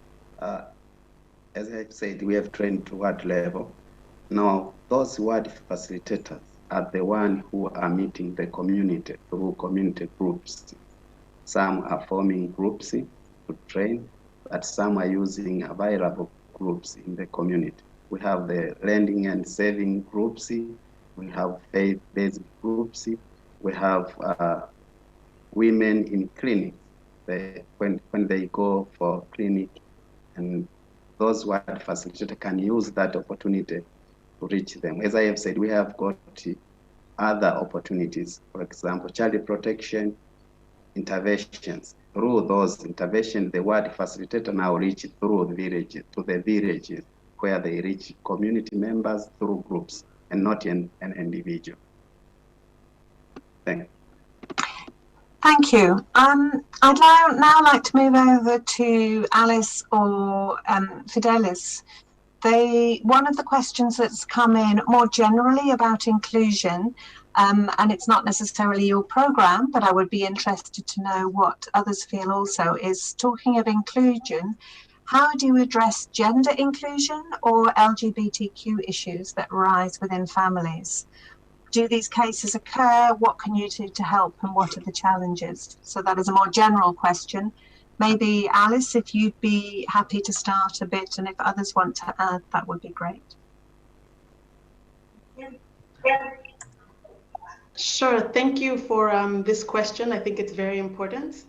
As I said, we have trained to ward level. Now, those ward facilitators are the ones who are meeting the community through community groups. Some are forming groups to train, but some are using available groups in the community. We have the lending and saving groups. We have faith-based groups. We have women in clinics. When they go for clinic, and those ward facilitators can use that opportunity to reach them. As I have said, we have got other opportunities. For example, child protection interventions. Through those interventions, the ward facilitator now reach through the village to the villages where they reach community members through groups and not an individual. Thank you. Thank you. I'd now like to move over to Alice or Fidelis. One of the questions that's come in more generally about inclusion, and it's not necessarily your program, but I would be interested to know what others feel also, is talking of inclusion. How do you address gender inclusion or LGBTQ issues that arise within families? Do these cases occur? What can you do to help, and what are the challenges? So that is a more general question. Maybe Alice, if you'd be happy to start a bit, and if others want to add, that would be great. Sure, thank you for this question. I think it's very important.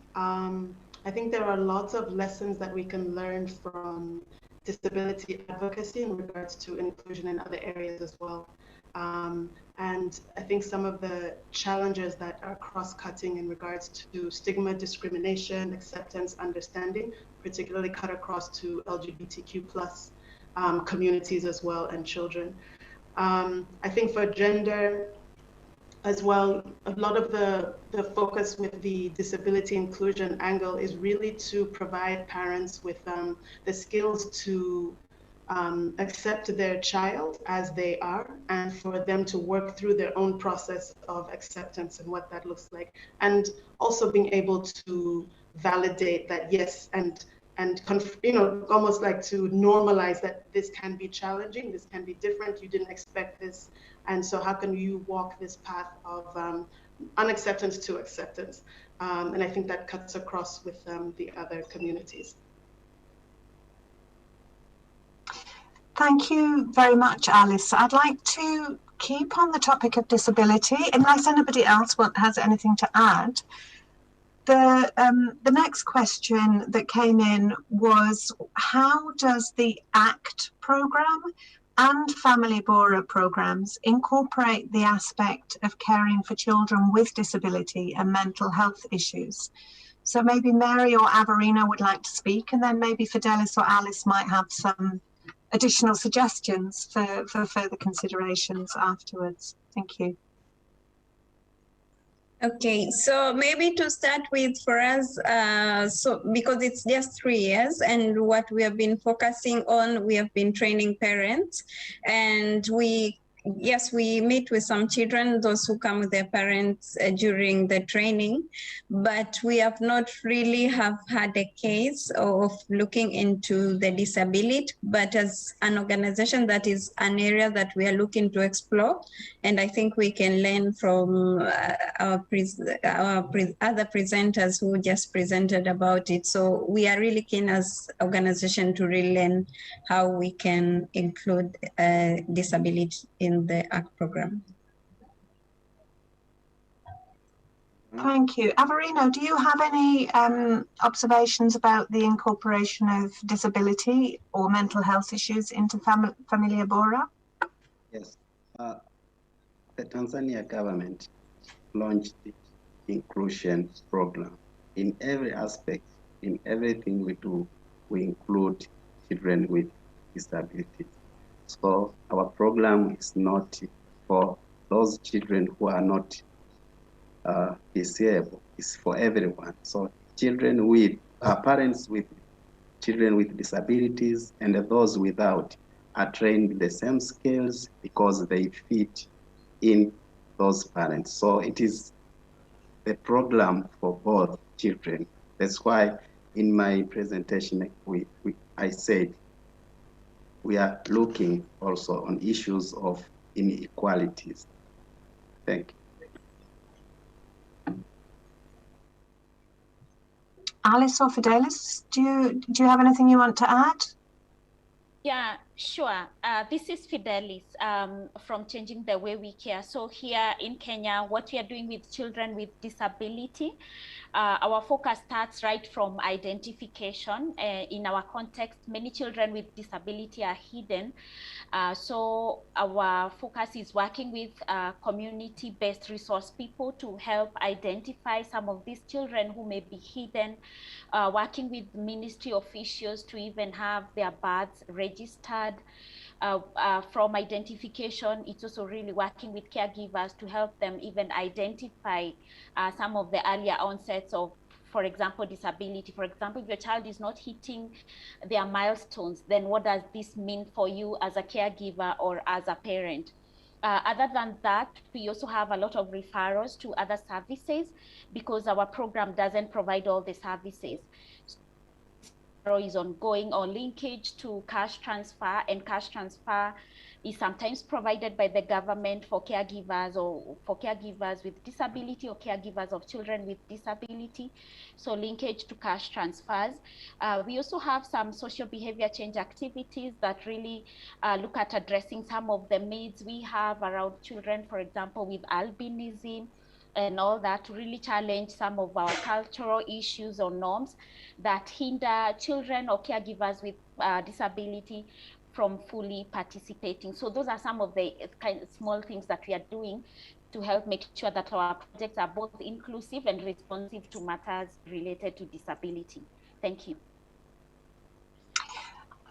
I think there are lots of lessons that we can learn from disability advocacy in regards to inclusion in other areas as well. And I think some of the challenges that are cross-cutting in regards to stigma, discrimination, acceptance, understanding, particularly cut across to LGBTQ plus communities as well and children. I think for gender as well, a lot of the focus with the disability inclusion angle is really to provide parents with the skills to accept their child as they are, and for them to work through their own process of acceptance and what that looks like, and also being able to validate that yes, and almost like to normalize that this can be challenging, this can be different, you didn't expect this, and so how can you walk this path of unacceptance to acceptance? And I think that cuts across with the other communities. Thank you very much, Alice. I'd like to keep on the topic of disability, unless anybody else has anything to add. The next question that came in was, how does the ACT program and Family Bora programs incorporate the aspect of caring for children with disability and mental health issues? So maybe Mary or Averino would like to speak, and then maybe Fidelis or Alice might have some additional suggestions for further considerations afterwards. Thank you. Okay, so maybe to start with for us, so because it's just 3 years and what we have been focusing on, we have been training parents, and we yes, we meet with some children, those who come with their parents during the training, but we have not really have had a case of looking into the disability, but as an organization, that is an area that we are looking to explore. And I think we can learn from other presenters who just presented about it. So we are really keen as organization to really learn how we can include disability in the ACT program. Thank you. Averino, do you have any observations about the incorporation of disability or mental health issues into Familia Bora? Yes. The Tanzania government launched the inclusion program. In every aspect, in everything we do, we include children with disabilities. So our program is not for those children who are not disabled, it's for everyone. So children with parents with children with disabilities and those without are trained the same skills because they fit in those parents. So it is a program for both children. That's why in my presentation I said we are looking also on issues of inequalities. Thank you. Alice or Fidelis, do you have anything you want to add? Yeah, sure. This is Fidelis from Changing the Way We Care. So here in Kenya, what we are doing with children with disability, our focus starts right from identification. In our context, many children with disability are hidden. So our focus is working with community-based resource people to help identify some of these children who may be hidden, working with ministry officials to even have their births registered. From identification, it's also really working with caregivers to help them even identify some of the earlier onsets of, for example, disability. For example, if your child is not hitting their milestones, then what does this mean for you as a caregiver or as a parent? Other than that, we also have a lot of referrals to other services because our program doesn't provide all the services. Is ongoing or linkage to cash transfer, and cash transfer is sometimes provided by the government for caregivers or for caregivers with disability or caregivers of children with disability. So linkage to cash transfers. We also have some social behavior change activities that really look at addressing some of the needs we have around children, for example, with albinism, and all that, to really challenge some of our cultural issues or norms that hinder children or caregivers with disability from fully participating. So those are some of the kind of small things that we are doing to help make sure that our projects are both inclusive and responsive to matters related to disability. Thank you.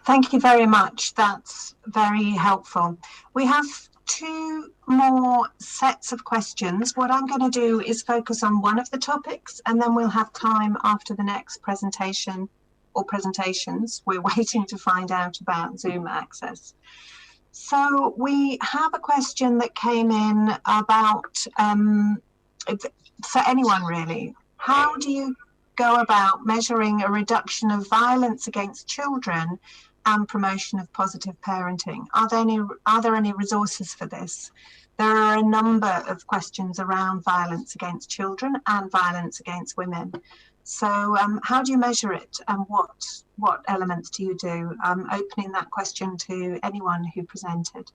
Thank you very much. That's very helpful. We have two more sets of questions. What I'm going to do is focus on one of the topics, and then we'll have time after the next presentation or presentations. We're waiting to find out about Zoom access. So we have a question that came in about, for anyone really, how do you go about measuring a reduction of violence against children and promotion of positive parenting? Are there any resources for this? There are a number of questions around violence against children and violence against women. So how do you measure it, and what elements do you do? I'm opening that question to anyone who presented.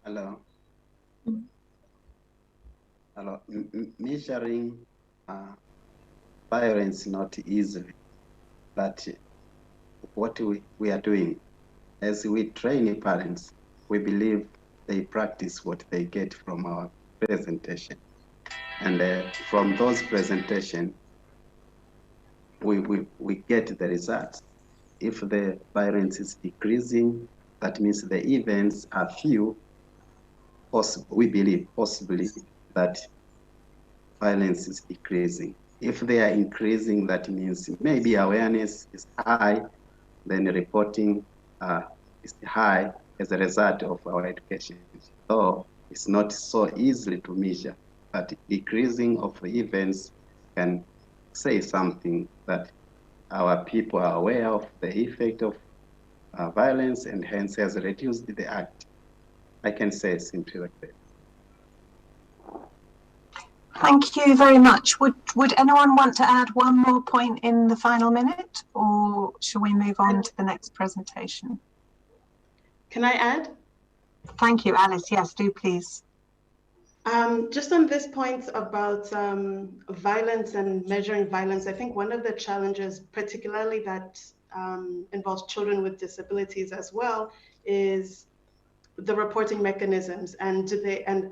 Hello. Hello. Measuring violence not easily, but what we are doing as we train parents, we believe they practice what they get from our presentation, and from those presentations we get the results. If the violence is decreasing, that means the events are few. We believe possibly that violence is decreasing. If they are increasing, that means maybe awareness is high, then reporting is high as a result of our education. So it's not so easily to measure, but decreasing of events can say something that our people are aware of the effect of violence and hence has reduced the act. I can say simply like that. Thank you very much. Would anyone want to add one more point in the final minute, or shall we move on to the next presentation? Can I add? Thank you, Alice. Yes, do please. Just on this point about violence and measuring violence, I think one of the challenges, particularly that involves children with disabilities as well, is the reporting mechanisms and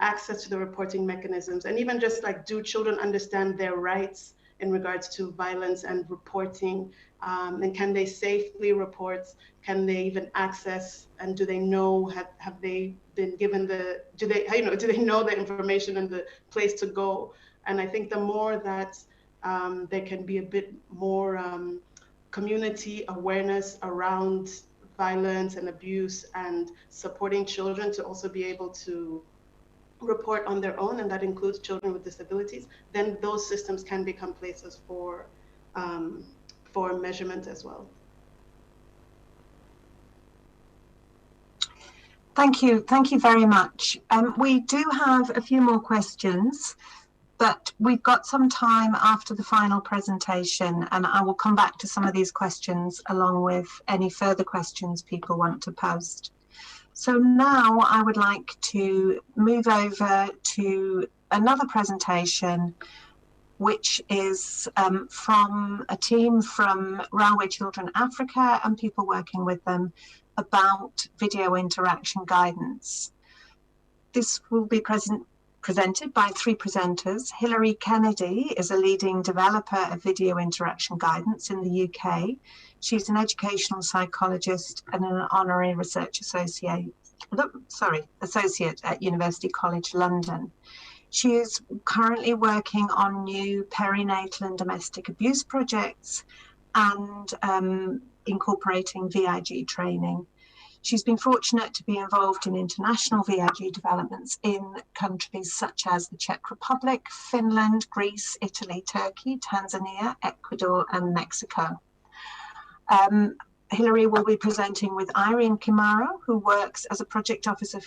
access to the reporting mechanisms, and even just like, do children understand their rights in regards to violence and reporting, and can they safely report? Can they even access, and do they know, have they been given do they know the information and the place to go? And I think the more that there can be a bit more community awareness around violence and abuse and supporting children to also be able to report on their own, and that includes children with disabilities, then those systems can become places for measurement as well. Thank you very much. We do have a few more questions, but we've got some time after the final presentation, and I will come back to some of these questions along with any further questions people want to post. So now I would like to move over to another presentation, which is from a team from Railway Children Africa and people working with them about video interaction guidance. This will be presented by three presenters. Hilary Kennedy is a leading developer of video interaction guidance in the UK. She's an educational psychologist and an honorary research associate at University College London. She is currently working on new perinatal and domestic abuse projects and incorporating VIG training. She's been fortunate to be involved in international VIG developments in countries such as the Czech Republic, Finland, Greece, Italy, Turkey, Tanzania, Ecuador, and Mexico. Hilary will be presenting with Irene Kimaro, who works as a project officer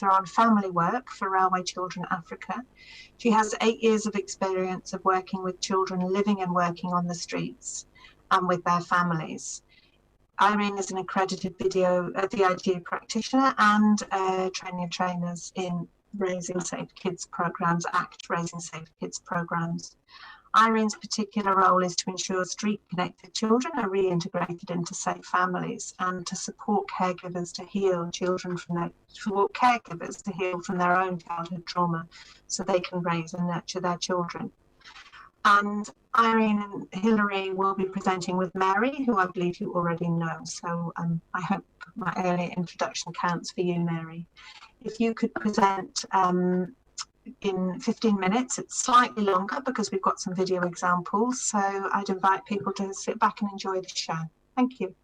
on family work for Railway Children Africa. She has 8 years of experience of working with children living and working on the streets and with their families. Irene is an accredited VIG practitioner and training of trainers in Raising Safe Kids programs, ACT Raising Safe Kids programs. Irene's particular role is to ensure street-connected children are reintegrated into safe families and to support caregivers to heal from their own childhood trauma so they can raise and nurture their children. And Irene and Hilary will be presenting with Mary, who I believe you already know. So I hope my earlier introduction counts for you, Mary. If you could present in 15 minutes, it's slightly longer because we've got some video examples. So I'd invite people to sit back and enjoy the show. Thank you.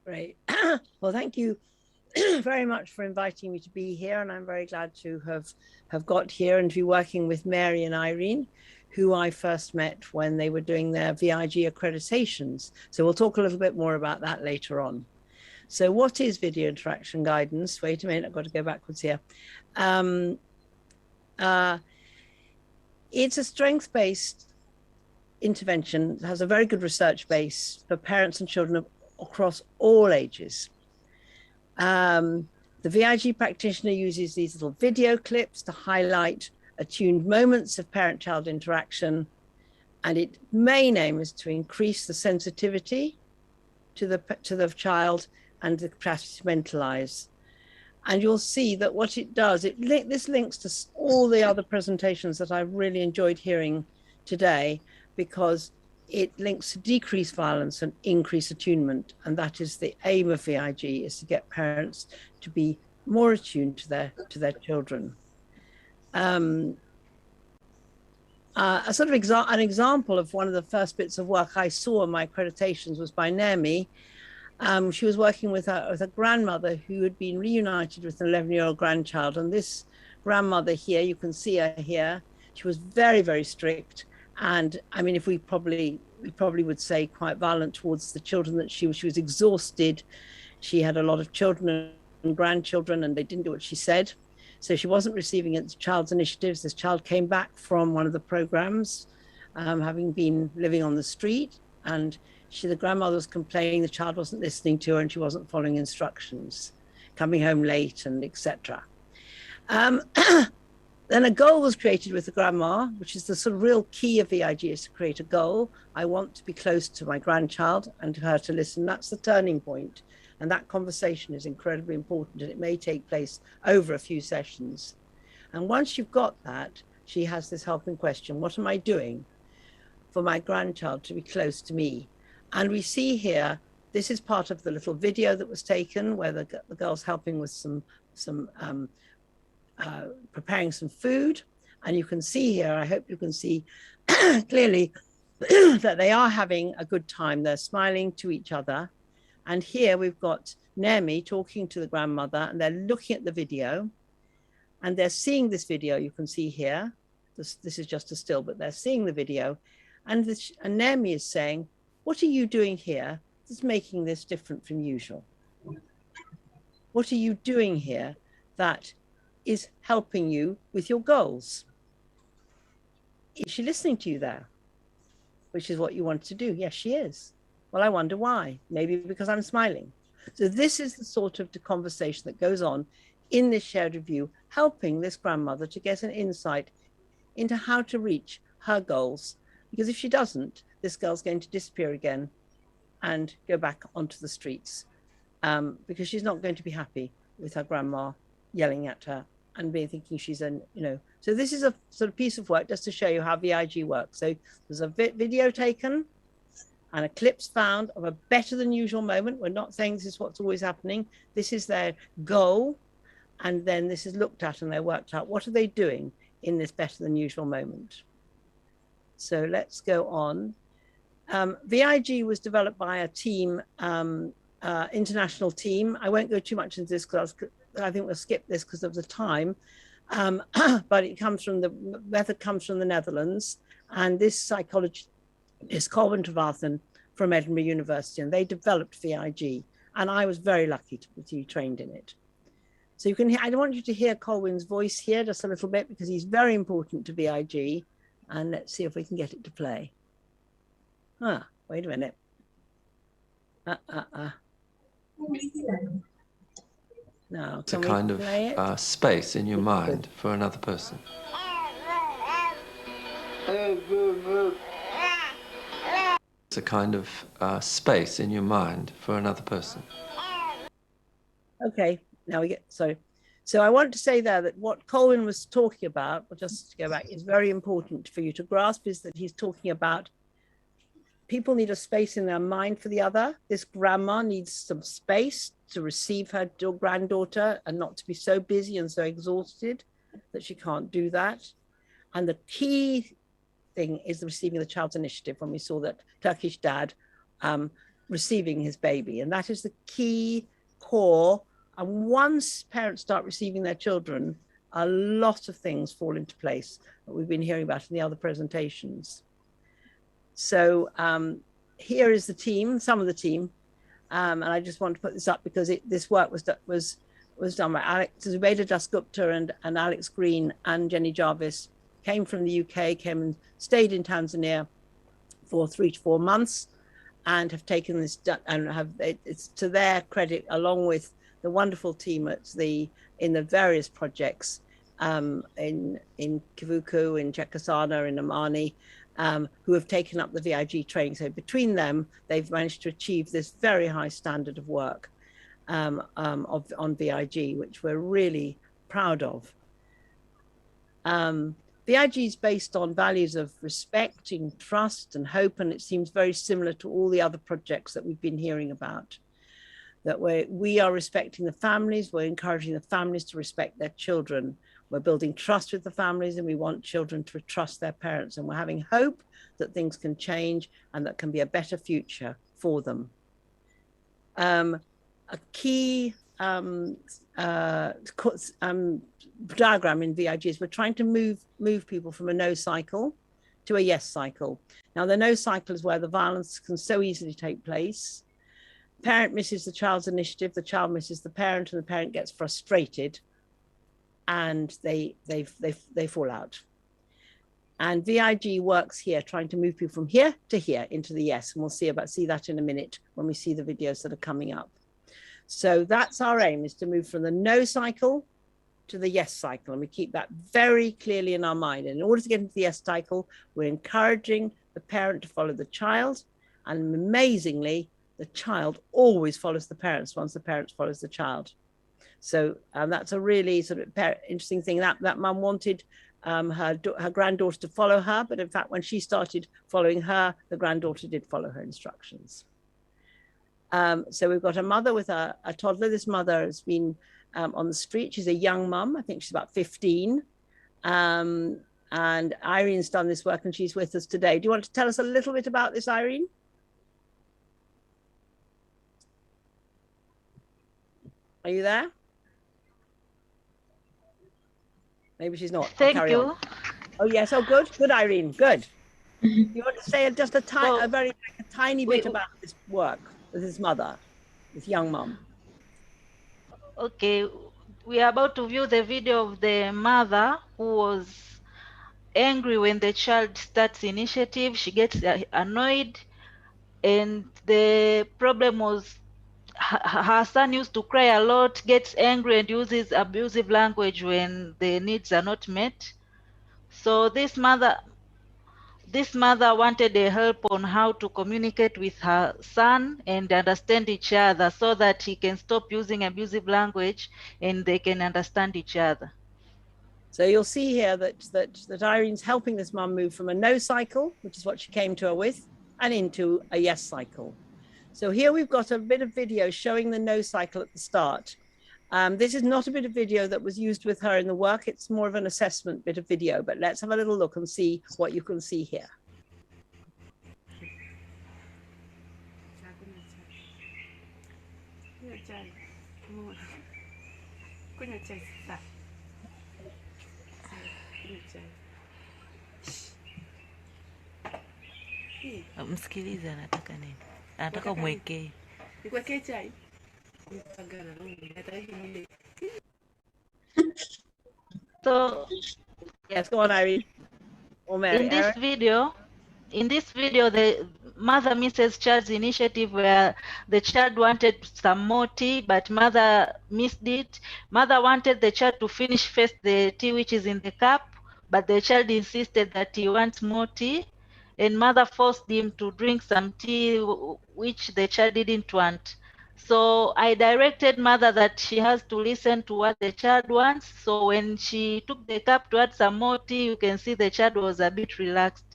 Great. Well, thank you very much for inviting me to be here. And I'm very glad to have got here and to be working with Mary and Irene, who I first met when they were doing their VIG accreditations. So we'll talk a little bit more about that later on. So what is video interaction guidance? Wait a minute, I've got to go backwards here. It's a strengths-based intervention that has a very good research base for parents and children across all ages. The VIG practitioner uses these little video clips to highlight attuned moments of parent-child interaction, and its main aim is to increase the sensitivity to the child and the capacity to mentalize. And you'll see that what it does, this links to all the other presentations that I've really enjoyed hearing today, because it links to decrease violence and increase attunement. And that is the aim of VIG, is to get parents to be more attuned to their children. a sort of an example of one of the first bits of work I saw in my accreditations was by Naomi. She was working with a grandmother who had been reunited with an 11-year-old grandchild. And this grandmother here, you can see her here, she was very, very strict. And I mean, we probably would say quite violent towards the children, that she was exhausted. She had a lot of children and grandchildren, and they didn't do what she said. So she wasn't receiving the child's initiatives. This child came back from one of the programs, having been living on the street, and the grandmother was complaining the child wasn't listening to her and she wasn't following instructions, coming home late and etc. Then a goal was created with the grandma, which is the sort of real key of VIG, is to create a goal. I want to be close to my grandchild and to her to listen. That's the turning point. And that conversation is incredibly important, and it may take place over a few sessions. And once you've got that, she has this helping question: what am I doing for my grandchild to be close to me? And we see here, this is part of the little video that was taken where the girl's helping with preparing some food. And you can see here, I hope you can see clearly that they are having a good time. They're smiling to each other. And here we've got Naomi talking to the grandmother, and they're looking at the video, and they're seeing this video. You can see here, this is just a still, but they're seeing the video. And Naomi is saying, what are you doing here that's making this different from usual? What are you doing here that is helping you with your goals? Is she listening to you there? Which is what you want to do. Yes, she is. Well, I wonder why. Maybe because I'm smiling. So this is the sort of conversation that goes on in this shared review, helping this grandmother to get an insight into how to reach her goals. Because if she doesn't, this girl's going to disappear again and go back onto the streets, because she's not going to be happy with her grandma yelling at her and thinking she's so this is a sort of piece of work just to show you how VIG works. So there's a video taken and a clips found of a better than usual moment. We're not saying this is what's always happening. This is their goal. And then this is looked at and they're worked out. What are they doing in this better than usual moment? So let's go on. VIG was developed by a team, international team. I won't go too much into this because I think we'll skip this because of the time. But it comes from the method comes from the Netherlands, and this psychologist is Colwyn Trevathan from Edinburgh University, and they developed VIG, and I was very lucky to be trained in it. So you can hear, I want you to hear Colwyn's voice here just a little bit because he's very important to VIG, and let's see if we can get it to play. Wait a minute. No, it's a kind of space in your mind for another person. It's a kind of space in your mind for another person. Okay, now we get, so I want to say there that what Colwyn was talking about, just to go back, is very important for you to grasp, is that he's talking about people need a space in their mind for the other. This grandma needs some space to receive her granddaughter and not to be so busy and so exhausted that she can't do that. And the key thing is the receiving the child's initiative, when we saw that Turkish dad receiving his baby. And that is the key core. And once parents start receiving their children, a lot of things fall into place that we've been hearing about in the other presentations. So here is the team, some of the team, and I just want to put this up because this work was done by Zubaida Dasgupta and Alex Green and Jenny Jarvis. Came from the UK, came and stayed in Tanzania for 3 to 4 months, and have taken this and it's to their credit, along with the wonderful team in the various projects in Kivuku, in Chekasana, in Amani, who have taken up the VIG training. So between them, they've managed to achieve this very high standard of work on VIG, which we're really proud of. VIG is based on values of respecting, trust, and hope, and it seems very similar to all the other projects that we've been hearing about. That we are respecting the families, we're encouraging the families to respect their children. We're building trust with the families, and we want children to trust their parents, and we're having hope that things can change and that can be a better future for them. A key diagram in VIG is we're trying to move people from a no cycle to a yes cycle. Now, the no cycle is where the violence can so easily take place. Parent misses the child's initiative, the child misses the parent, and the parent gets frustrated, and they fall out. And VIG works here, trying to move people from here to here into the yes, and we'll see that in a minute when we see the videos that are coming up. So that's our aim, is to move from the no cycle to the yes cycle, and we keep that very clearly in our mind. And in order to get into the yes cycle, we're encouraging the parent to follow the child, and amazingly, the child always follows the parents once the parents follows the child. So that's a really sort of interesting thing. That mum wanted her granddaughter to follow her, but in fact, when she started following her, the granddaughter did follow her instructions. So we've got a mother with a toddler. This mother has been on the street. She's a young mum. I think she's about 15. And Irene's done this work, and she's with us today. Do you want to tell us a little bit about this, Irene? Are you there? Maybe she's not. Thank you. On. Oh, yes. Oh, good. Good, Irene. Good. You want to say just a tiny bit about this work with his mother, this young mom? Okay. We are about to view the video of the mother who was angry when the child starts initiative. She gets annoyed, and the problem was her son used to cry a lot, gets angry, and uses abusive language when the needs are not met. So this mother wanted a help on how to communicate with her son and understand each other, so that he can stop using abusive language and they can understand each other. So you'll see here that Irene's helping this mum move from a no cycle, which is what she came to her with, and into a yes cycle. So here we've got a bit of video showing the no cycle at the start. This is not a bit of video that was used with her in the work. It's more of an assessment bit of video, but let's have a little look and see what you can see here. Msikilize anataka nini? Anataka umwekee. Nikuwekee chai? So yes, go on, Irene. Or Mary. In this video, the mother misses child's initiative, where the child wanted some more tea, but mother missed it. Mother wanted the child to finish first the tea which is in the cup, but the child insisted that he wants more tea, and mother forced him to drink some tea which the child didn't want. So I directed mother that she has to listen to what the child wants. So when she took the cup to add some more tea, you can see the child was a bit relaxed.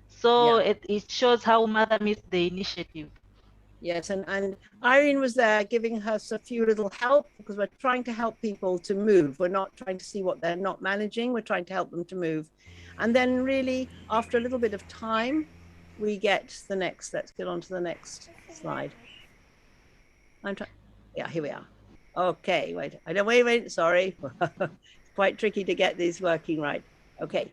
So yeah, it shows how mother missed the initiative. Yes, and Irene was there giving us a few little help, because we're trying to help people to move. We're not trying to see what they're not managing. We're trying to help them to move. And then really, after a little bit of time, we get the next, let's get on to the next slide. Yeah, here we are. Okay, wait, sorry. It's quite tricky to get these working right. Okay.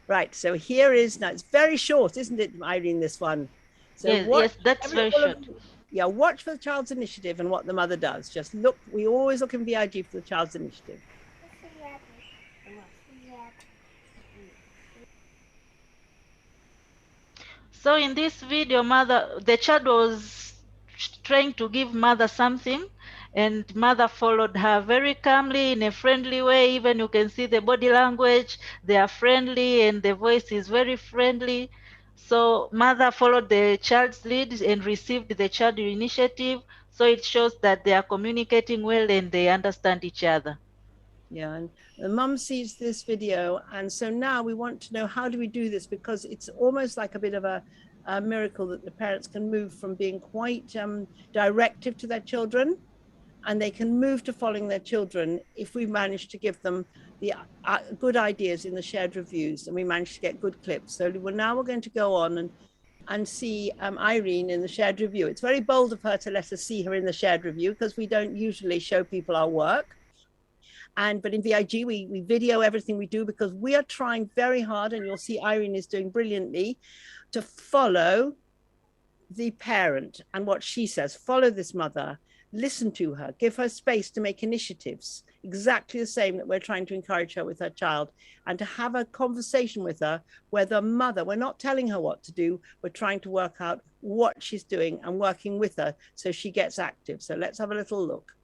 Right, so here is, now it's very short, isn't it, Irene, this one? So yes, that's very short. Yeah, watch for the child's initiative and what the mother does. Just look, we always look in VIG for the child's initiative. So in this video, the child was trying to give mother something, and mother followed her very calmly in a friendly way. Even you can see the body language, they are friendly, and the voice is very friendly. So mother followed the child's lead and received the child initiative. So it shows that they are communicating well and they understand each other. Yeah, and the mum sees this video, and so now we want to know, how do we do this? Because it's almost like a bit of a miracle that the parents can move from being quite directive to their children and they can move to following their children if we manage to give them the good ideas in the shared reviews and we manage to get good clips. So now we're going to go on and see Irene in the shared review. It's very bold of her to let us see her in the shared review because we don't usually show people our work. But in VIG, we video everything we do because we are trying very hard, and you'll see Irene is doing brilliantly, to follow the parent and what she says. Follow this mother, listen to her, give her space to make initiatives, exactly the same that we're trying to encourage her with her child, and to have a conversation with her where the mother, we're not telling her what to do, we're trying to work out what she's doing and working with her so she gets active. So let's have a little look.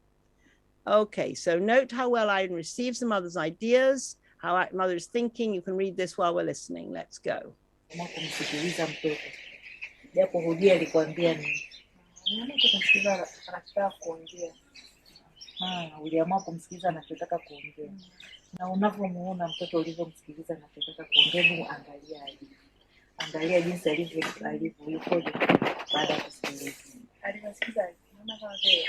Okay, so note how well Irene receives the mother's ideas, how mother is thinking. You can read this while we're listening. Let's go. Kumsikiliza mtoto japo hujui alikwambia nini. Kumsikiliza anataka kuongea. Uliamua kumsikiliza anachotaka kuongea. Na unavyomuona mtoto ulivyomsikiliza anachotaka kuongea, angalia jinsi alivyokuja baada ya kusikiliza. Alisikiliza mama kama vile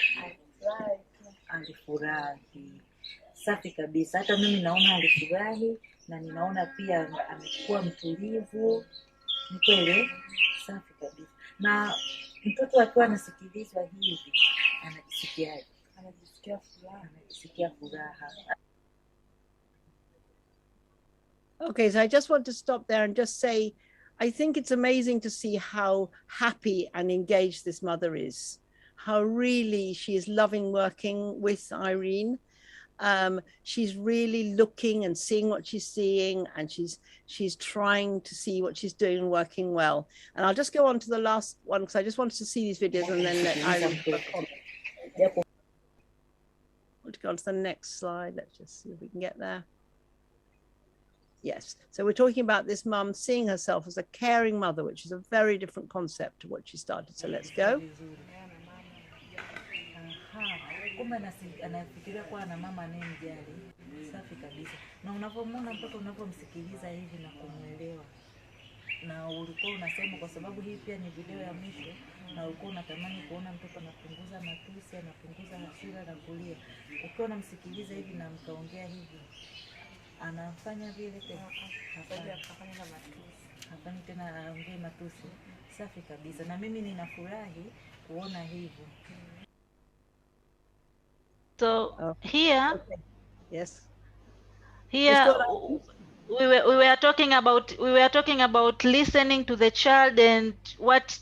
alifurahi. Safi kabisa. Hata mimi naona alifurahi na ninaona pia amekuwa mtulivu. Ni kweli safi kabisa. Na mtoto akiwa anasikilizwa hivi anajisikiaje? Anajisikia furaha. Okay, so I just want to stop there and just say, I think it's amazing to see how happy and engaged this mother is. How really she is loving working with Irene. She's really looking and seeing what she's seeing, and she's trying to see what she's doing and working well. And I'll just go on to the last one because I just wanted to see these videos and then let Irene comment. Want to go on to the next slide. Let's just see if we can get there. Yes, so we're talking about this mum seeing herself as a caring mother, which is a very different concept to what she started. So let's go. Kumbe anafikiria kuwa na mama anayemjali. Safi kabisa. Na unavyomuona mtoto unavyomsikiliza hivi na kumuelewa. Na ulikuwa unasema kwa sababu hii pia ni video ya mwisho, na ulikuwa unatamani kuona mtoto anapunguza matusi, anapunguza hasira na kulia. Ukiwa unamsikiliza hivi na mkaongea hivi, anafanya vile tena. Hafanyi tena anaongea matusi. Safi kabisa. Na mimi ninafurahi kuona hivyo. So here, okay. Yes. Here we were talking about listening to the child and what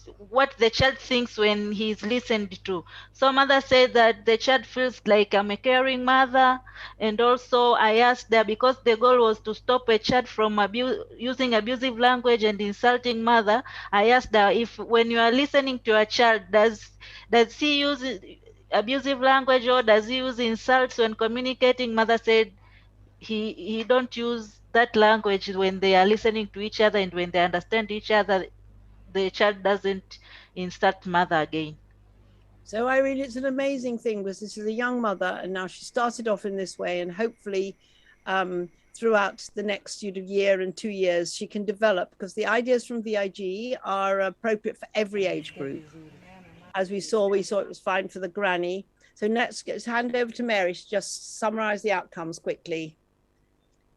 the child thinks when he's listened to. So mother said that the child feels like I'm a caring mother, and also I asked her, because the goal was to stop a child from using abusive language and insulting mother. I asked her if when you are listening to a child, does he use abusive language or does he use insults when communicating? Mother said he don't use that language when they are listening to each other, and when they understand each other, the child doesn't insult mother again. So Irene, it's an amazing thing because this is a young mother, and now she started off in this way, and hopefully throughout the next year and 2 years she can develop, because the ideas from VIG are appropriate for every age group. As we saw it was fine for the granny. So let's hand over to Mary to just summarize the outcomes quickly.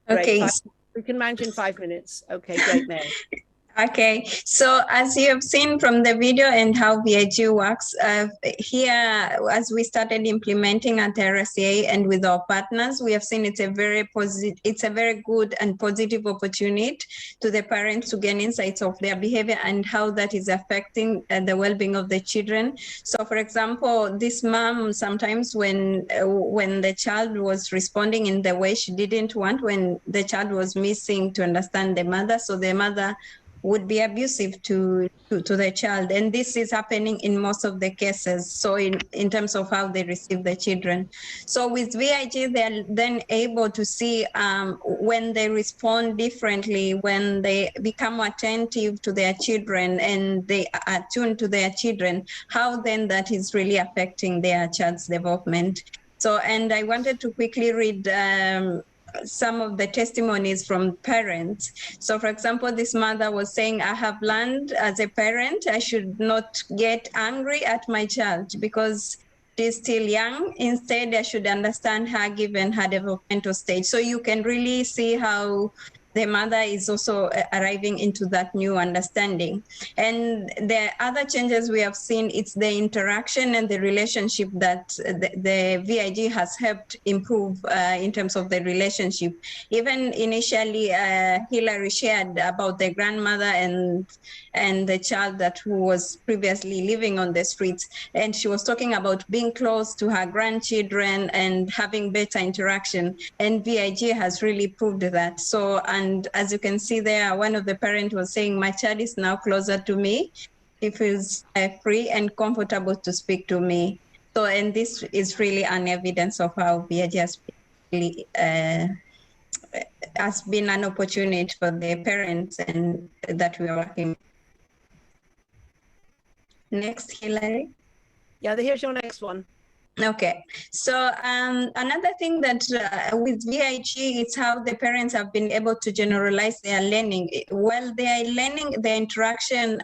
Okay. We can manage in 5 minutes. Okay, great, Mary. Okay, so as you have seen from the video and how VIG works, here as we started implementing at RSA and with our partners, we have seen it's a very good and positive opportunity to the parents to gain insights of their behavior and how that is affecting the well-being of the children. So for example, this mom, sometimes when the child was responding in the way she didn't want, when the child was missing to understand the mother, so the mother would be abusive to the child, and this is happening in most of the cases. So in terms of how they receive the children, so with VIG they're then able to see when they respond differently, when they become attentive to their children and they are tuned to their children, how then that is really affecting their child's development. So, and I wanted to quickly read some of the testimonies from parents. So for example, this mother was saying, I have learned as a parent, I should not get angry at my child, because she's still young. Instead, I should understand her given her developmental stage. So you can really see how the mother is also arriving into that new understanding. And the other changes we have seen, it's the interaction and the relationship that the VIG has helped improve in terms of the relationship. Even initially, Hilary shared about the grandmother and the child that who was previously living on the streets. And she was talking about being close to her grandchildren and having better interaction. And VIG has really proved that. So, and as you can see there, one of the parents was saying, my child is now closer to me. He feels free and comfortable to speak to me. So, and this is really an evidence of how VIG has really, has been an opportunity for the parents and that we are working with. Next, Hilary. Yeah, here's your next one. Okay, so another thing that with VIG is how the parents have been able to generalize their learning. Well, they are learning the interaction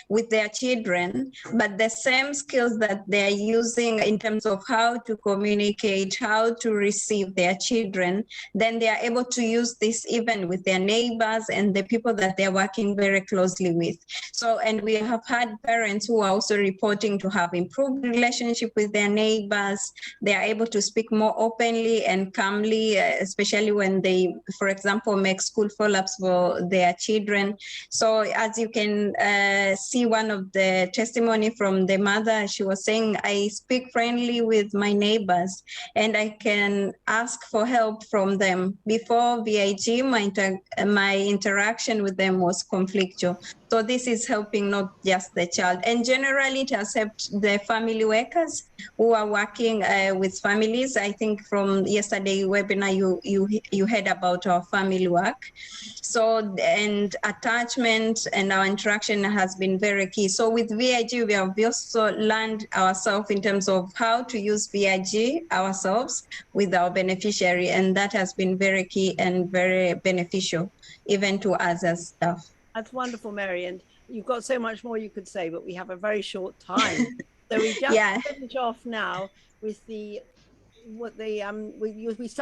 with their children, but the same skills that they are using in terms of how to communicate, how to receive their children, then they are able to use this even with their neighbors and the people that they're working very closely with. So, and we have had parents who are also reporting to have improved relationship with their neighbors. They are able to speak more openly and calmly, especially when they, for example, make school follow-ups for their children. So as you can see, one of the testimony from the mother, she was saying, I speak friendly with my neighbors and I can ask for help from them. Before VIG, my interaction with them was conflictual. So this is helping not just the child. And generally, it has helped the family workers who are working with families. I think from yesterday webinar, you heard about our family work. So, and attachment and our interaction has been very key. So with VIG, we have also learned ourselves in terms of how to use VIG ourselves with our beneficiary. And that has been very key and very beneficial, even to us as staff. That's wonderful, Mary, and you've got so much more you could say, but we have a very short time. So we just finish off now with I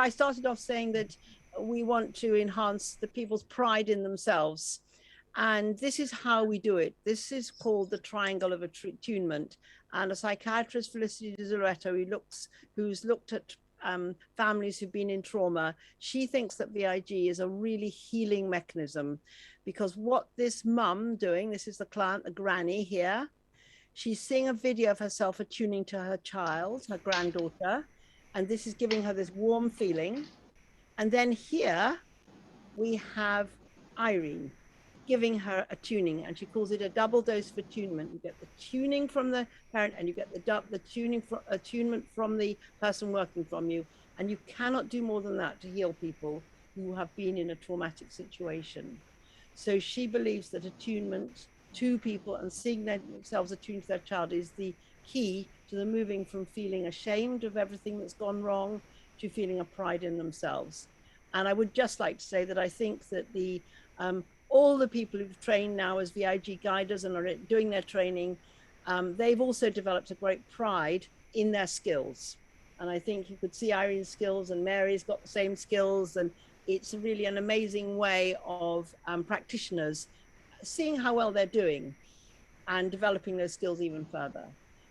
started off saying that we want to enhance the people's pride in themselves. And this is how we do it. This is called the triangle of attunement. And a psychiatrist, Felicity Desoretto, who's looked at families who've been in trauma, she thinks that VIG is a really healing mechanism, because what this mum doing, this is the client, the granny here, she's seeing a video of herself attuning to her child, her granddaughter, and this is giving her this warm feeling. And then here we have Irene giving her a tuning, and she calls it a double dose of attunement. You get the tuning from the parent and you get the tuning for attunement from the person working from you. And you cannot do more than that to heal people who have been in a traumatic situation. So she believes that attunement to people and seeing themselves attuned to their child is the key to the moving from feeling ashamed of everything that's gone wrong to feeling a pride in themselves. And I would just like to say that I think that all the people who've trained now as VIG guiders and are doing their training, they've also developed a great pride in their skills. And I think you could see Irene's skills and Mary's got the same skills, and it's really an amazing way of practitioners seeing how well they're doing and developing those skills even further.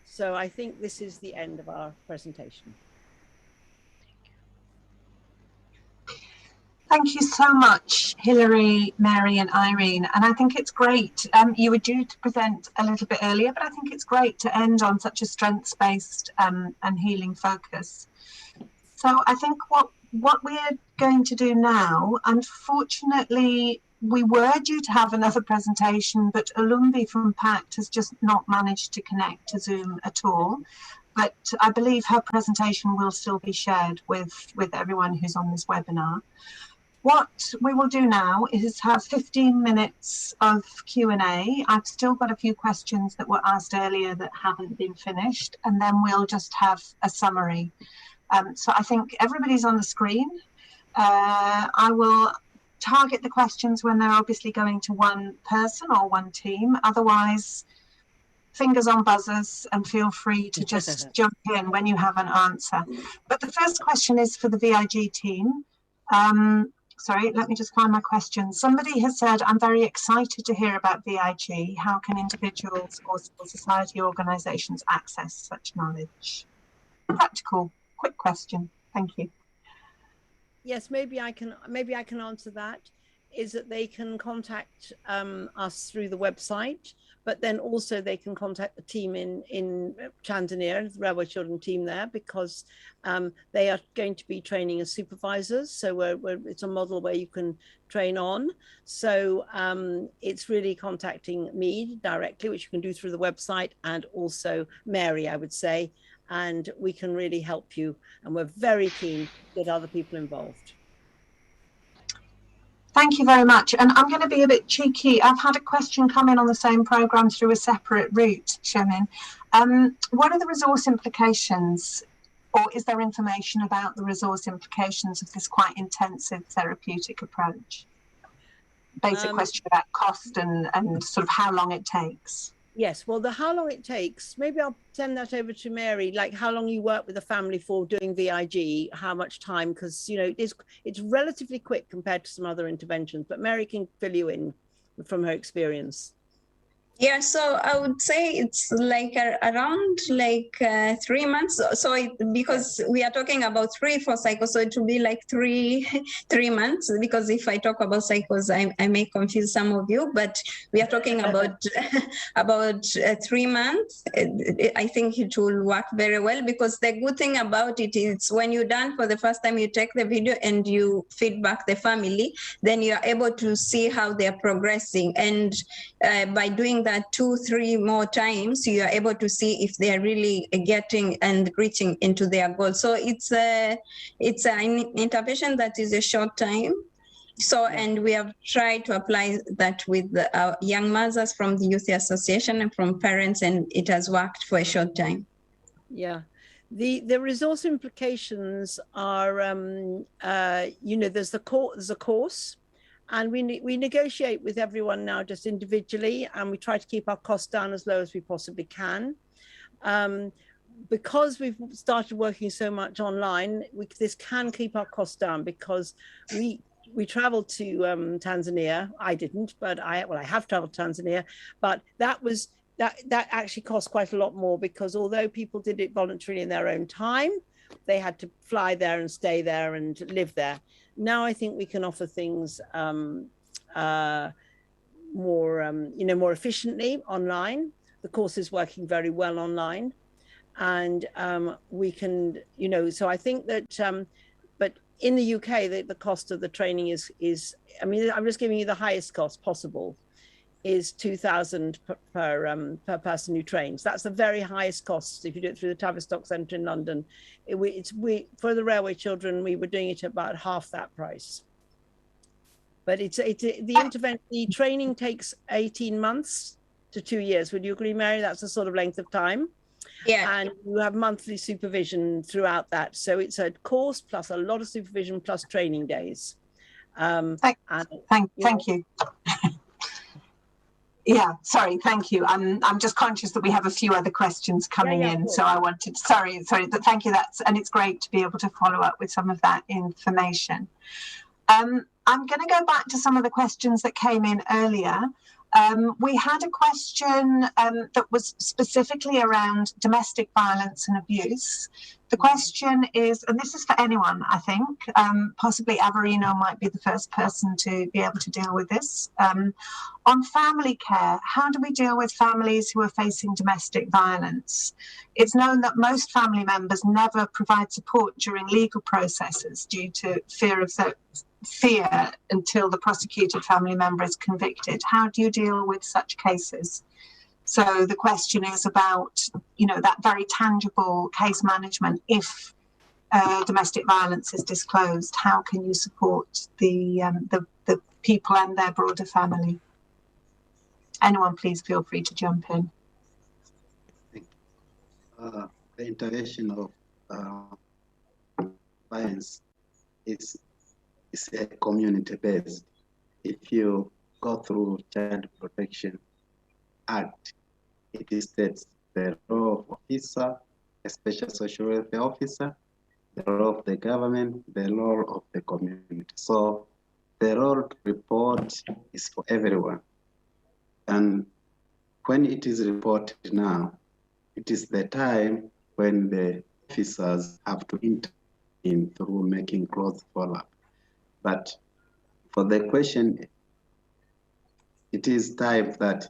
So I think this is the end of our presentation. Thank you so much, Hilary, Mary and Irene. And I think it's great. You were due to present a little bit earlier, but I think it's great to end on such a strengths-based and healing focus. So I think what we're going to do now, unfortunately, we were due to have another presentation, but Olumbi from PACT has just not managed to connect to Zoom at all. But I believe her presentation will still be shared with everyone who's on this webinar. What we will do now is have 15 minutes of Q&A. I've still got a few questions that were asked earlier that haven't been finished, and then we'll just have a summary. So I think everybody's on the screen. I will target the questions when they're obviously going to one person or one team. Otherwise, fingers on buzzers and feel free to just jump in when you have an answer. But the first question is for the VIG team. Sorry, let me just find my question. Somebody has said, I'm very excited to hear about VIG. How can individuals or civil society organisations access such knowledge? Practical, quick question. Thank you. Yes, maybe I can answer that. Is that they can contact us through the website, but then also they can contact the team in Tanzania, the Railway Children team there, because they are going to be training as supervisors. So it's a model where you can train on. So it's really contacting me directly, which you can do through the website, and also Mary, I would say, and we can really help you. And we're very keen to get other people involved. Thank you very much. And I'm going to be a bit cheeky. I've had a question come in on the same programme through a separate route, Shemin. What are the resource implications, or is there information about the resource implications of this quite intensive therapeutic approach? Basic question about cost and sort of how long it takes. Yes, well, how long it takes, maybe I'll send that over to Mary, like how long you work with a family for doing VIG, how much time, because, you know, it's relatively quick compared to some other interventions, but Mary can fill you in from her experience. Yeah, so I would say it's like around like 3 months. So because we are talking about 3 for cycles, so it will be like three months. Because if I talk about cycles, I may confuse some of you. But we are talking about 3 months. I think it will work very well, because the good thing about it is when you're done for the first time, you take the video and you feedback the family. Then you are able to see how they are progressing, and by doing that 2-3 more times, you are able to see if they are really getting and reaching into their goals. So it's an intervention that is a short time. So, and we have tried to apply that with our young mothers from the Youth Association and from parents, and it has worked for a short time. Yeah. The resource implications are, you know, there's a course. And we negotiate with everyone now just individually, and we try to keep our costs down as low as we possibly can. Because we've started working so much online, this can keep our costs down, because we traveled to Tanzania. I didn't, but I have traveled to Tanzania, but that actually cost quite a lot more, because although people did it voluntarily in their own time, they had to fly there and stay there and live there. Now I think we can offer things more, you know, more efficiently online. The course is working very well online, and we can, you know, so I think that, but in the UK, the cost of the training is, I mean, I'm just giving you the highest cost possible, is 2,000 per person who trains. That's the very highest cost if you do it through the Tavistock Centre in London. For the Railway Children, we were doing it at about half that price. But the training takes 18 months to 2 years. Would you agree, Mary? That's the sort of length of time. Yeah. And you have monthly supervision throughout that. So it's a course plus a lot of supervision plus training days. Thank you. Yeah, sorry, thank you. I'm just conscious that we have a few other questions coming in, so I wanted, sorry, but thank you. And it's great to be able to follow up with some of that information. I'm going to go back to some of the questions that came in earlier. We had a question that was specifically around domestic violence and abuse. The question is, and this is for anyone, I think, possibly Averino might be the first person to be able to deal with this. On family care, how do we deal with families who are facing domestic violence? It's known that most family members never provide support during legal processes due to fear until the prosecuted family member is convicted. How do you deal with such cases? So the question is about, you know, that very tangible case management. If domestic violence is disclosed, how can you support the people and their broader family? Anyone, please feel free to jump in. The intervention of violence is a it states the role of officer, a special social welfare officer, the role of the government, the role of the community. So the role to report is for everyone. And when it is reported now, it is the time when the officers have to intervene through making close follow-up. But for the question, it is time that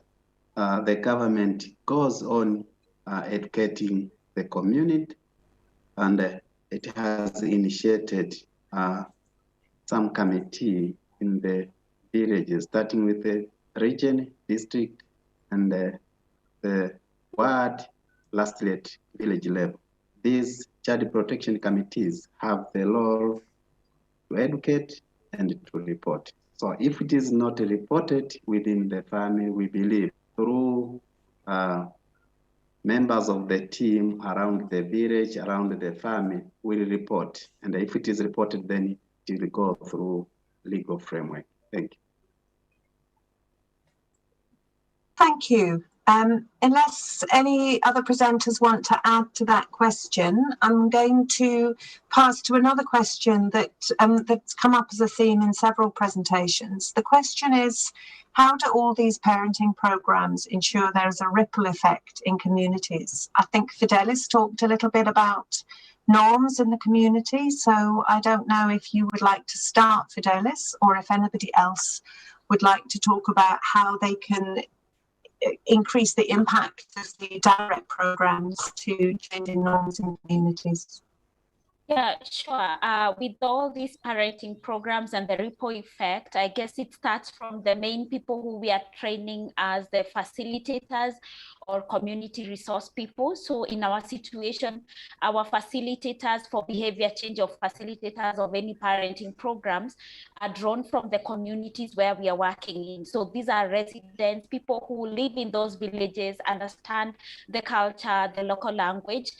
the government goes on educating the community, and it has initiated some committee in the villages, starting with the region, district, and the ward, lastly at village level. These child protection committees have the role to educate and to report. So if it is not reported within the family, we believe through members of the team around the village, around the family will report. And if it is reported, then it will go through legal framework. Thank you. Thank you. Unless any other presenters want to add to that question, I'm going to pass to another question that that's come up as a theme in several presentations. The question is, how do all these parenting programs ensure there's a ripple effect in communities? I think Fidelis talked a little bit about norms in the community, so I don't know if you would like to start, Fidelis, or if anybody else would like to talk about how they can increase the impact of the direct programs to changing norms in communities. Yeah, sure. With all these parenting programs and the ripple effect, I guess it starts from the main people who we are training as the facilitators or community resource people. So in our situation, our facilitators for behavior change or facilitators of any parenting programs are drawn from the communities where we are working in. So these are residents, people who live in those villages, understand the culture, the local language.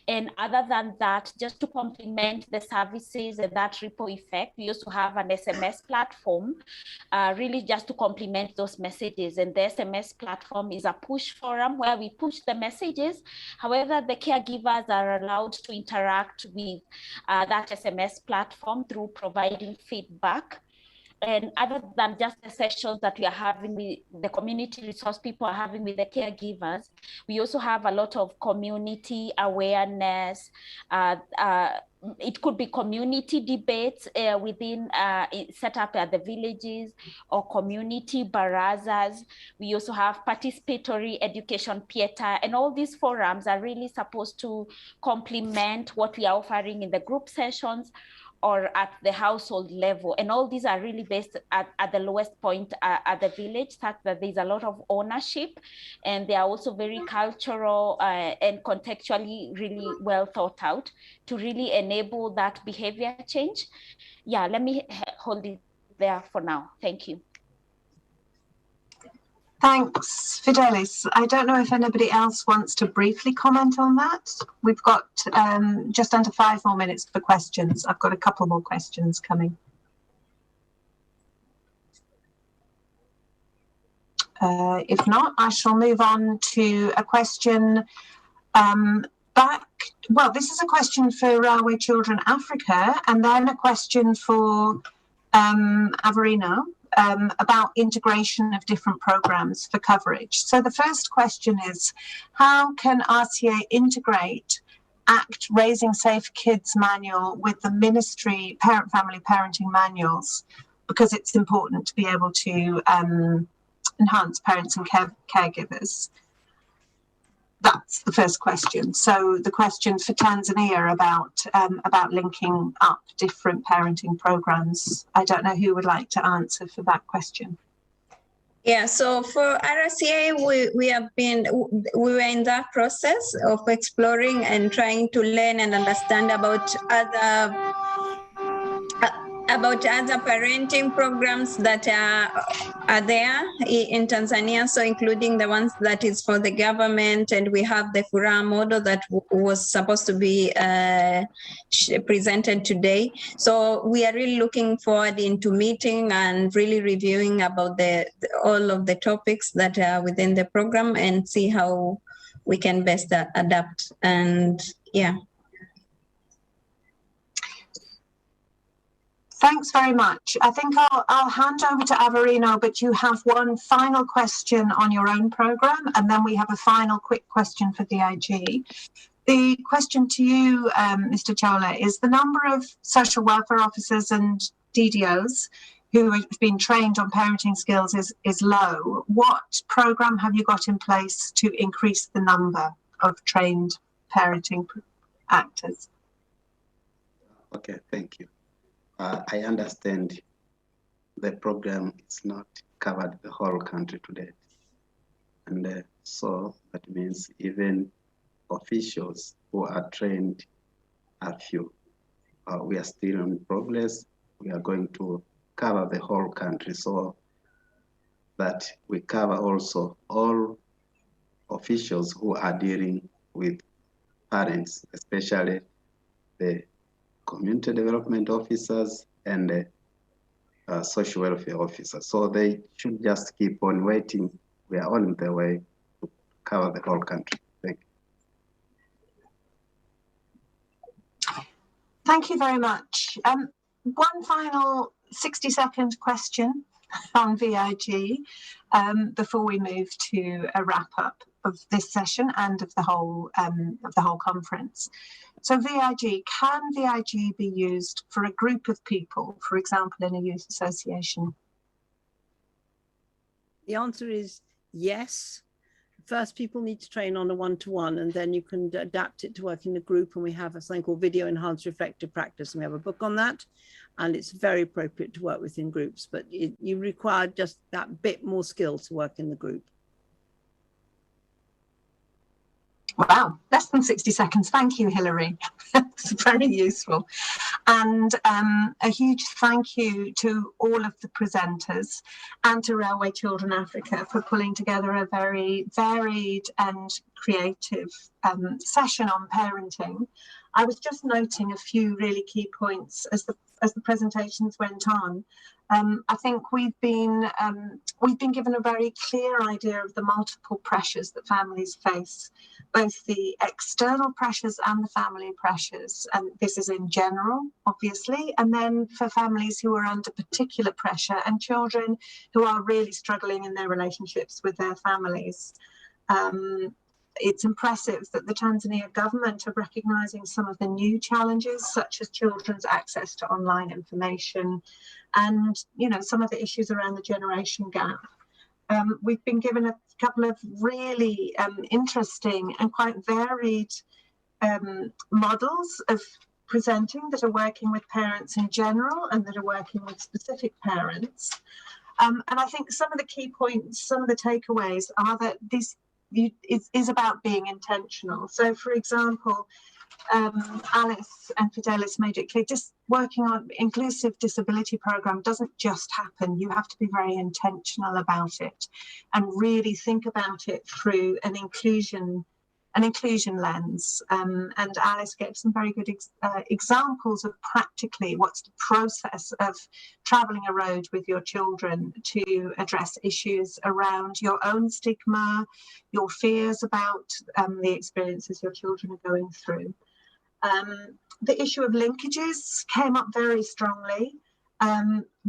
And other than that, just to complement the services and that ripple effect, we also have an SMS platform, really just to complement those messages. And the SMS platform is a push forum where we push the messages. However, the caregivers are allowed to interact with that SMS platform through providing feedback. And other than just the sessions that we are having with the community resource people are having with the caregivers, we also have a lot of community awareness. It could be community debates within set up at the villages or community barazas. We also have participatory education theater, and all these forums are really supposed to complement what we are offering in the group sessions or at the household level. And all these are really based at the lowest point at the village, such that there's a lot of ownership, and they are also very cultural and contextually really well thought out to really enable that behavior change. Yeah, let me hold it there for now. Thank you. Thanks, Fidelis. I don't know if anybody else wants to briefly comment on that. We've got just under 5 more minutes for questions. I've got a couple more questions coming. If not, I shall move on to a question well, this is a question for Railway Children Africa, and then a question for Averino. About integration of different programs for coverage. So the first question is, how can RCA integrate ACT Raising Safe Kids manual with the ministry parent-family parenting manuals? Because it's important to be able to enhance parents and caregivers. That's the first question. So the question for Tanzania about linking up different parenting programs. I don't know who would like to answer for that question. Yeah, so for RCA, we were in that process of exploring and trying to learn and understand about other parenting programs that are there in Tanzania, so including the ones that is for the government, and we have the Furaha model that was supposed to be presented today. So we are really looking forward into meeting and really reviewing about all of the topics that are within the program and see how we can best adapt. And yeah. Thanks very much. I think I'll hand over to Averino, but you have one final question on your own programme, and then we have a final quick question for VIG. The question to you, Mr. Chawla, is the number of social welfare officers and DDOs who have been trained on parenting skills is low. What programme have you got in place to increase the number of trained parenting actors? Okay, thank you. I understand the program is not covered the whole country today. And so that means even officials who are trained are few. We are still in progress. We are going to cover the whole country so that we cover also all officials who are dealing with parents, especially the community development officers and the social welfare officers. So they should just keep on waiting. We are on the way to cover the whole country. Thank you. Thank you very much. One final 60-second question on VIG before we move to a wrap up of this session and of the whole conference. So VIG, can VIG be used for a group of people, for example, in a youth association? The answer is yes. First, people need to train on a one-to-one, and then you can adapt it to work in a group. And we have a thing called video enhanced reflective practice, and we have a book on that, and it's very appropriate to work within groups, but you require just that bit more skill to work in the group. Wow, less than 60 seconds. Thank you, Hilary. It's very useful. And a huge thank you to all of the presenters and to Railway Children Africa for pulling together a very varied and creative session on parenting. I was just noting a few really key points as the presentations went on. I think we've been given a very clear idea of the multiple pressures that families face, both the external pressures and the family pressures. And this is in general, obviously, and then for families who are under particular pressure and children who are really struggling in their relationships with their families. It's impressive that the Tanzania government are recognising some of the new challenges, such as children's access to online information and, you know, some of the issues around the generation gap. We've been given a couple of really interesting and quite varied models of presenting that are working with parents in general and that are working with specific parents. And I think some of the key points, some of the takeaways are that this is about being intentional. So, for example, Alice and Fidelis made it clear, just working on inclusive disability program doesn't just happen. You have to be very intentional about it and really think about it through an inclusion lens. And Alice gave some very good examples of practically what's the process of travelling a road with your children to address issues around your own stigma, your fears about the experiences your children are going through. The issue of linkages came up very strongly.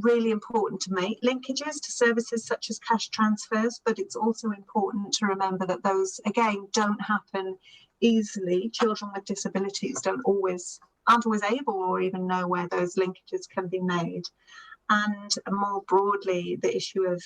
Really important to make linkages to services such as cash transfers, but it's also important to remember that those, again, don't happen easily. Children with disabilities aren't always able or even know where those linkages can be made. And more broadly, the issue of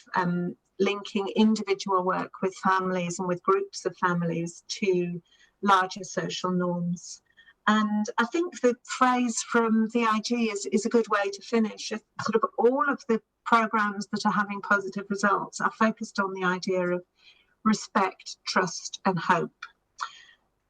linking individual work with families and with groups of families to larger social norms. And I think the phrase from VIG is a good way to finish. Sort of all of the programs that are having positive results are focused on the idea of respect, trust and hope.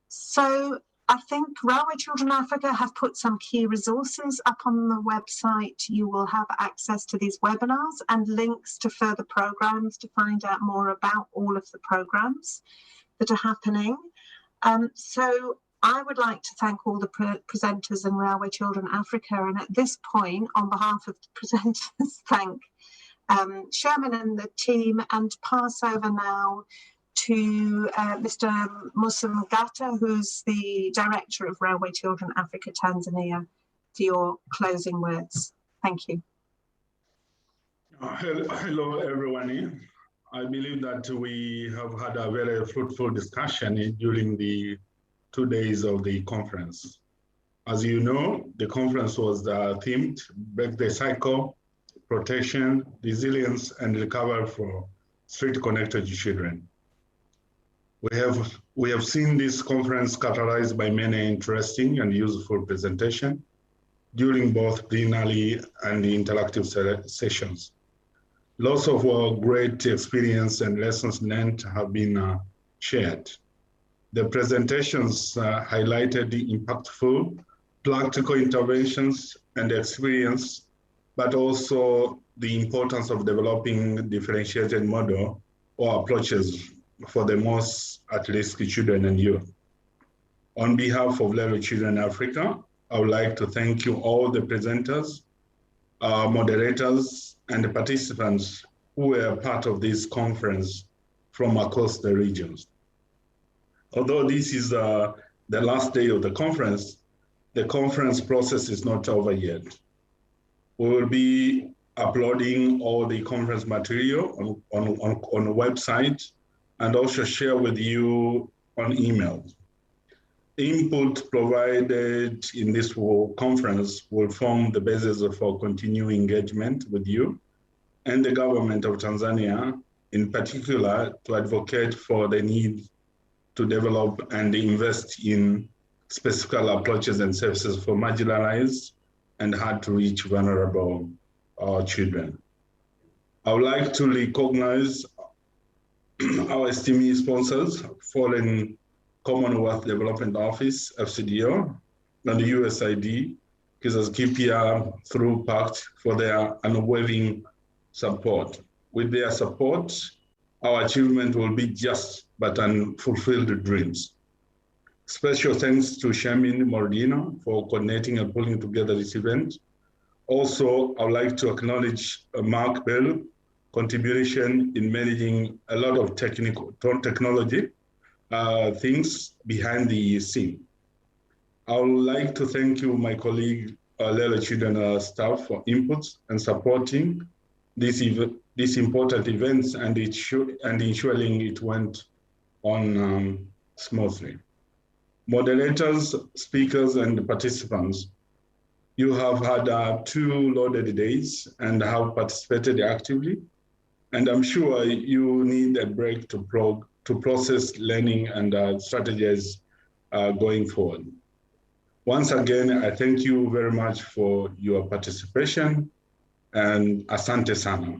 So I think Railway Children Africa have put some key resources up on the website. You will have access to these webinars and links to further programs to find out more about all of the programs that are happening. So I would like to thank all the presenters in Railway Children Africa, and at this point, on behalf of the presenters, thank Sherman and the team, and pass over now to Mr. Musa Mgata, who's the Director of Railway Children Africa Tanzania, for your closing words. Thank you. Hello, everyone. I believe that we have had a very fruitful discussion during the 2 days of the conference. As you know, the conference was themed Break the Cycle, Protection, Resilience, and Recovery for Street-Connected Children. We have seen this conference characterized by many interesting and useful presentations during both plenary and the interactive sessions. Lots of great experience and lessons learned have been shared. The presentations highlighted the impactful, practical interventions and experience, but also the importance of developing differentiated model or approaches for the most at-risk children and youth. On behalf of Railway Children Africa, I would like to thank you all the presenters, moderators, and the participants who were part of this conference from across the regions. Although this is the last day of the conference process is not over yet. We will be uploading all the conference material on the website and also share with you on email. Input provided in this conference will form the basis of our continuing engagement with you and the government of Tanzania, in particular, to advocate for the need to develop and invest in specific approaches and services for marginalized and hard to reach vulnerable children. I would like to recognize our esteemed sponsors, Foreign Commonwealth Development Office, FCDO, and the USAID, Kizaskipia through PACT for their unwavering support. With their support, our achievement will be just but unfulfilled dreams. Special thanks to Chairman Mordino for coordinating and pulling together this event. Also, I would like to acknowledge Mark Bell contribution in managing a lot of technology things behind the scene. I would like to thank you, my colleague, Railway Children staff, for inputs and supporting these important events and ensuring it went on smoothly. Moderators, speakers, and participants, you have had 2 loaded days and have participated actively. And I'm sure you need a break to process learning and strategize going forward. Once again, I thank you very much for your participation and asante sana.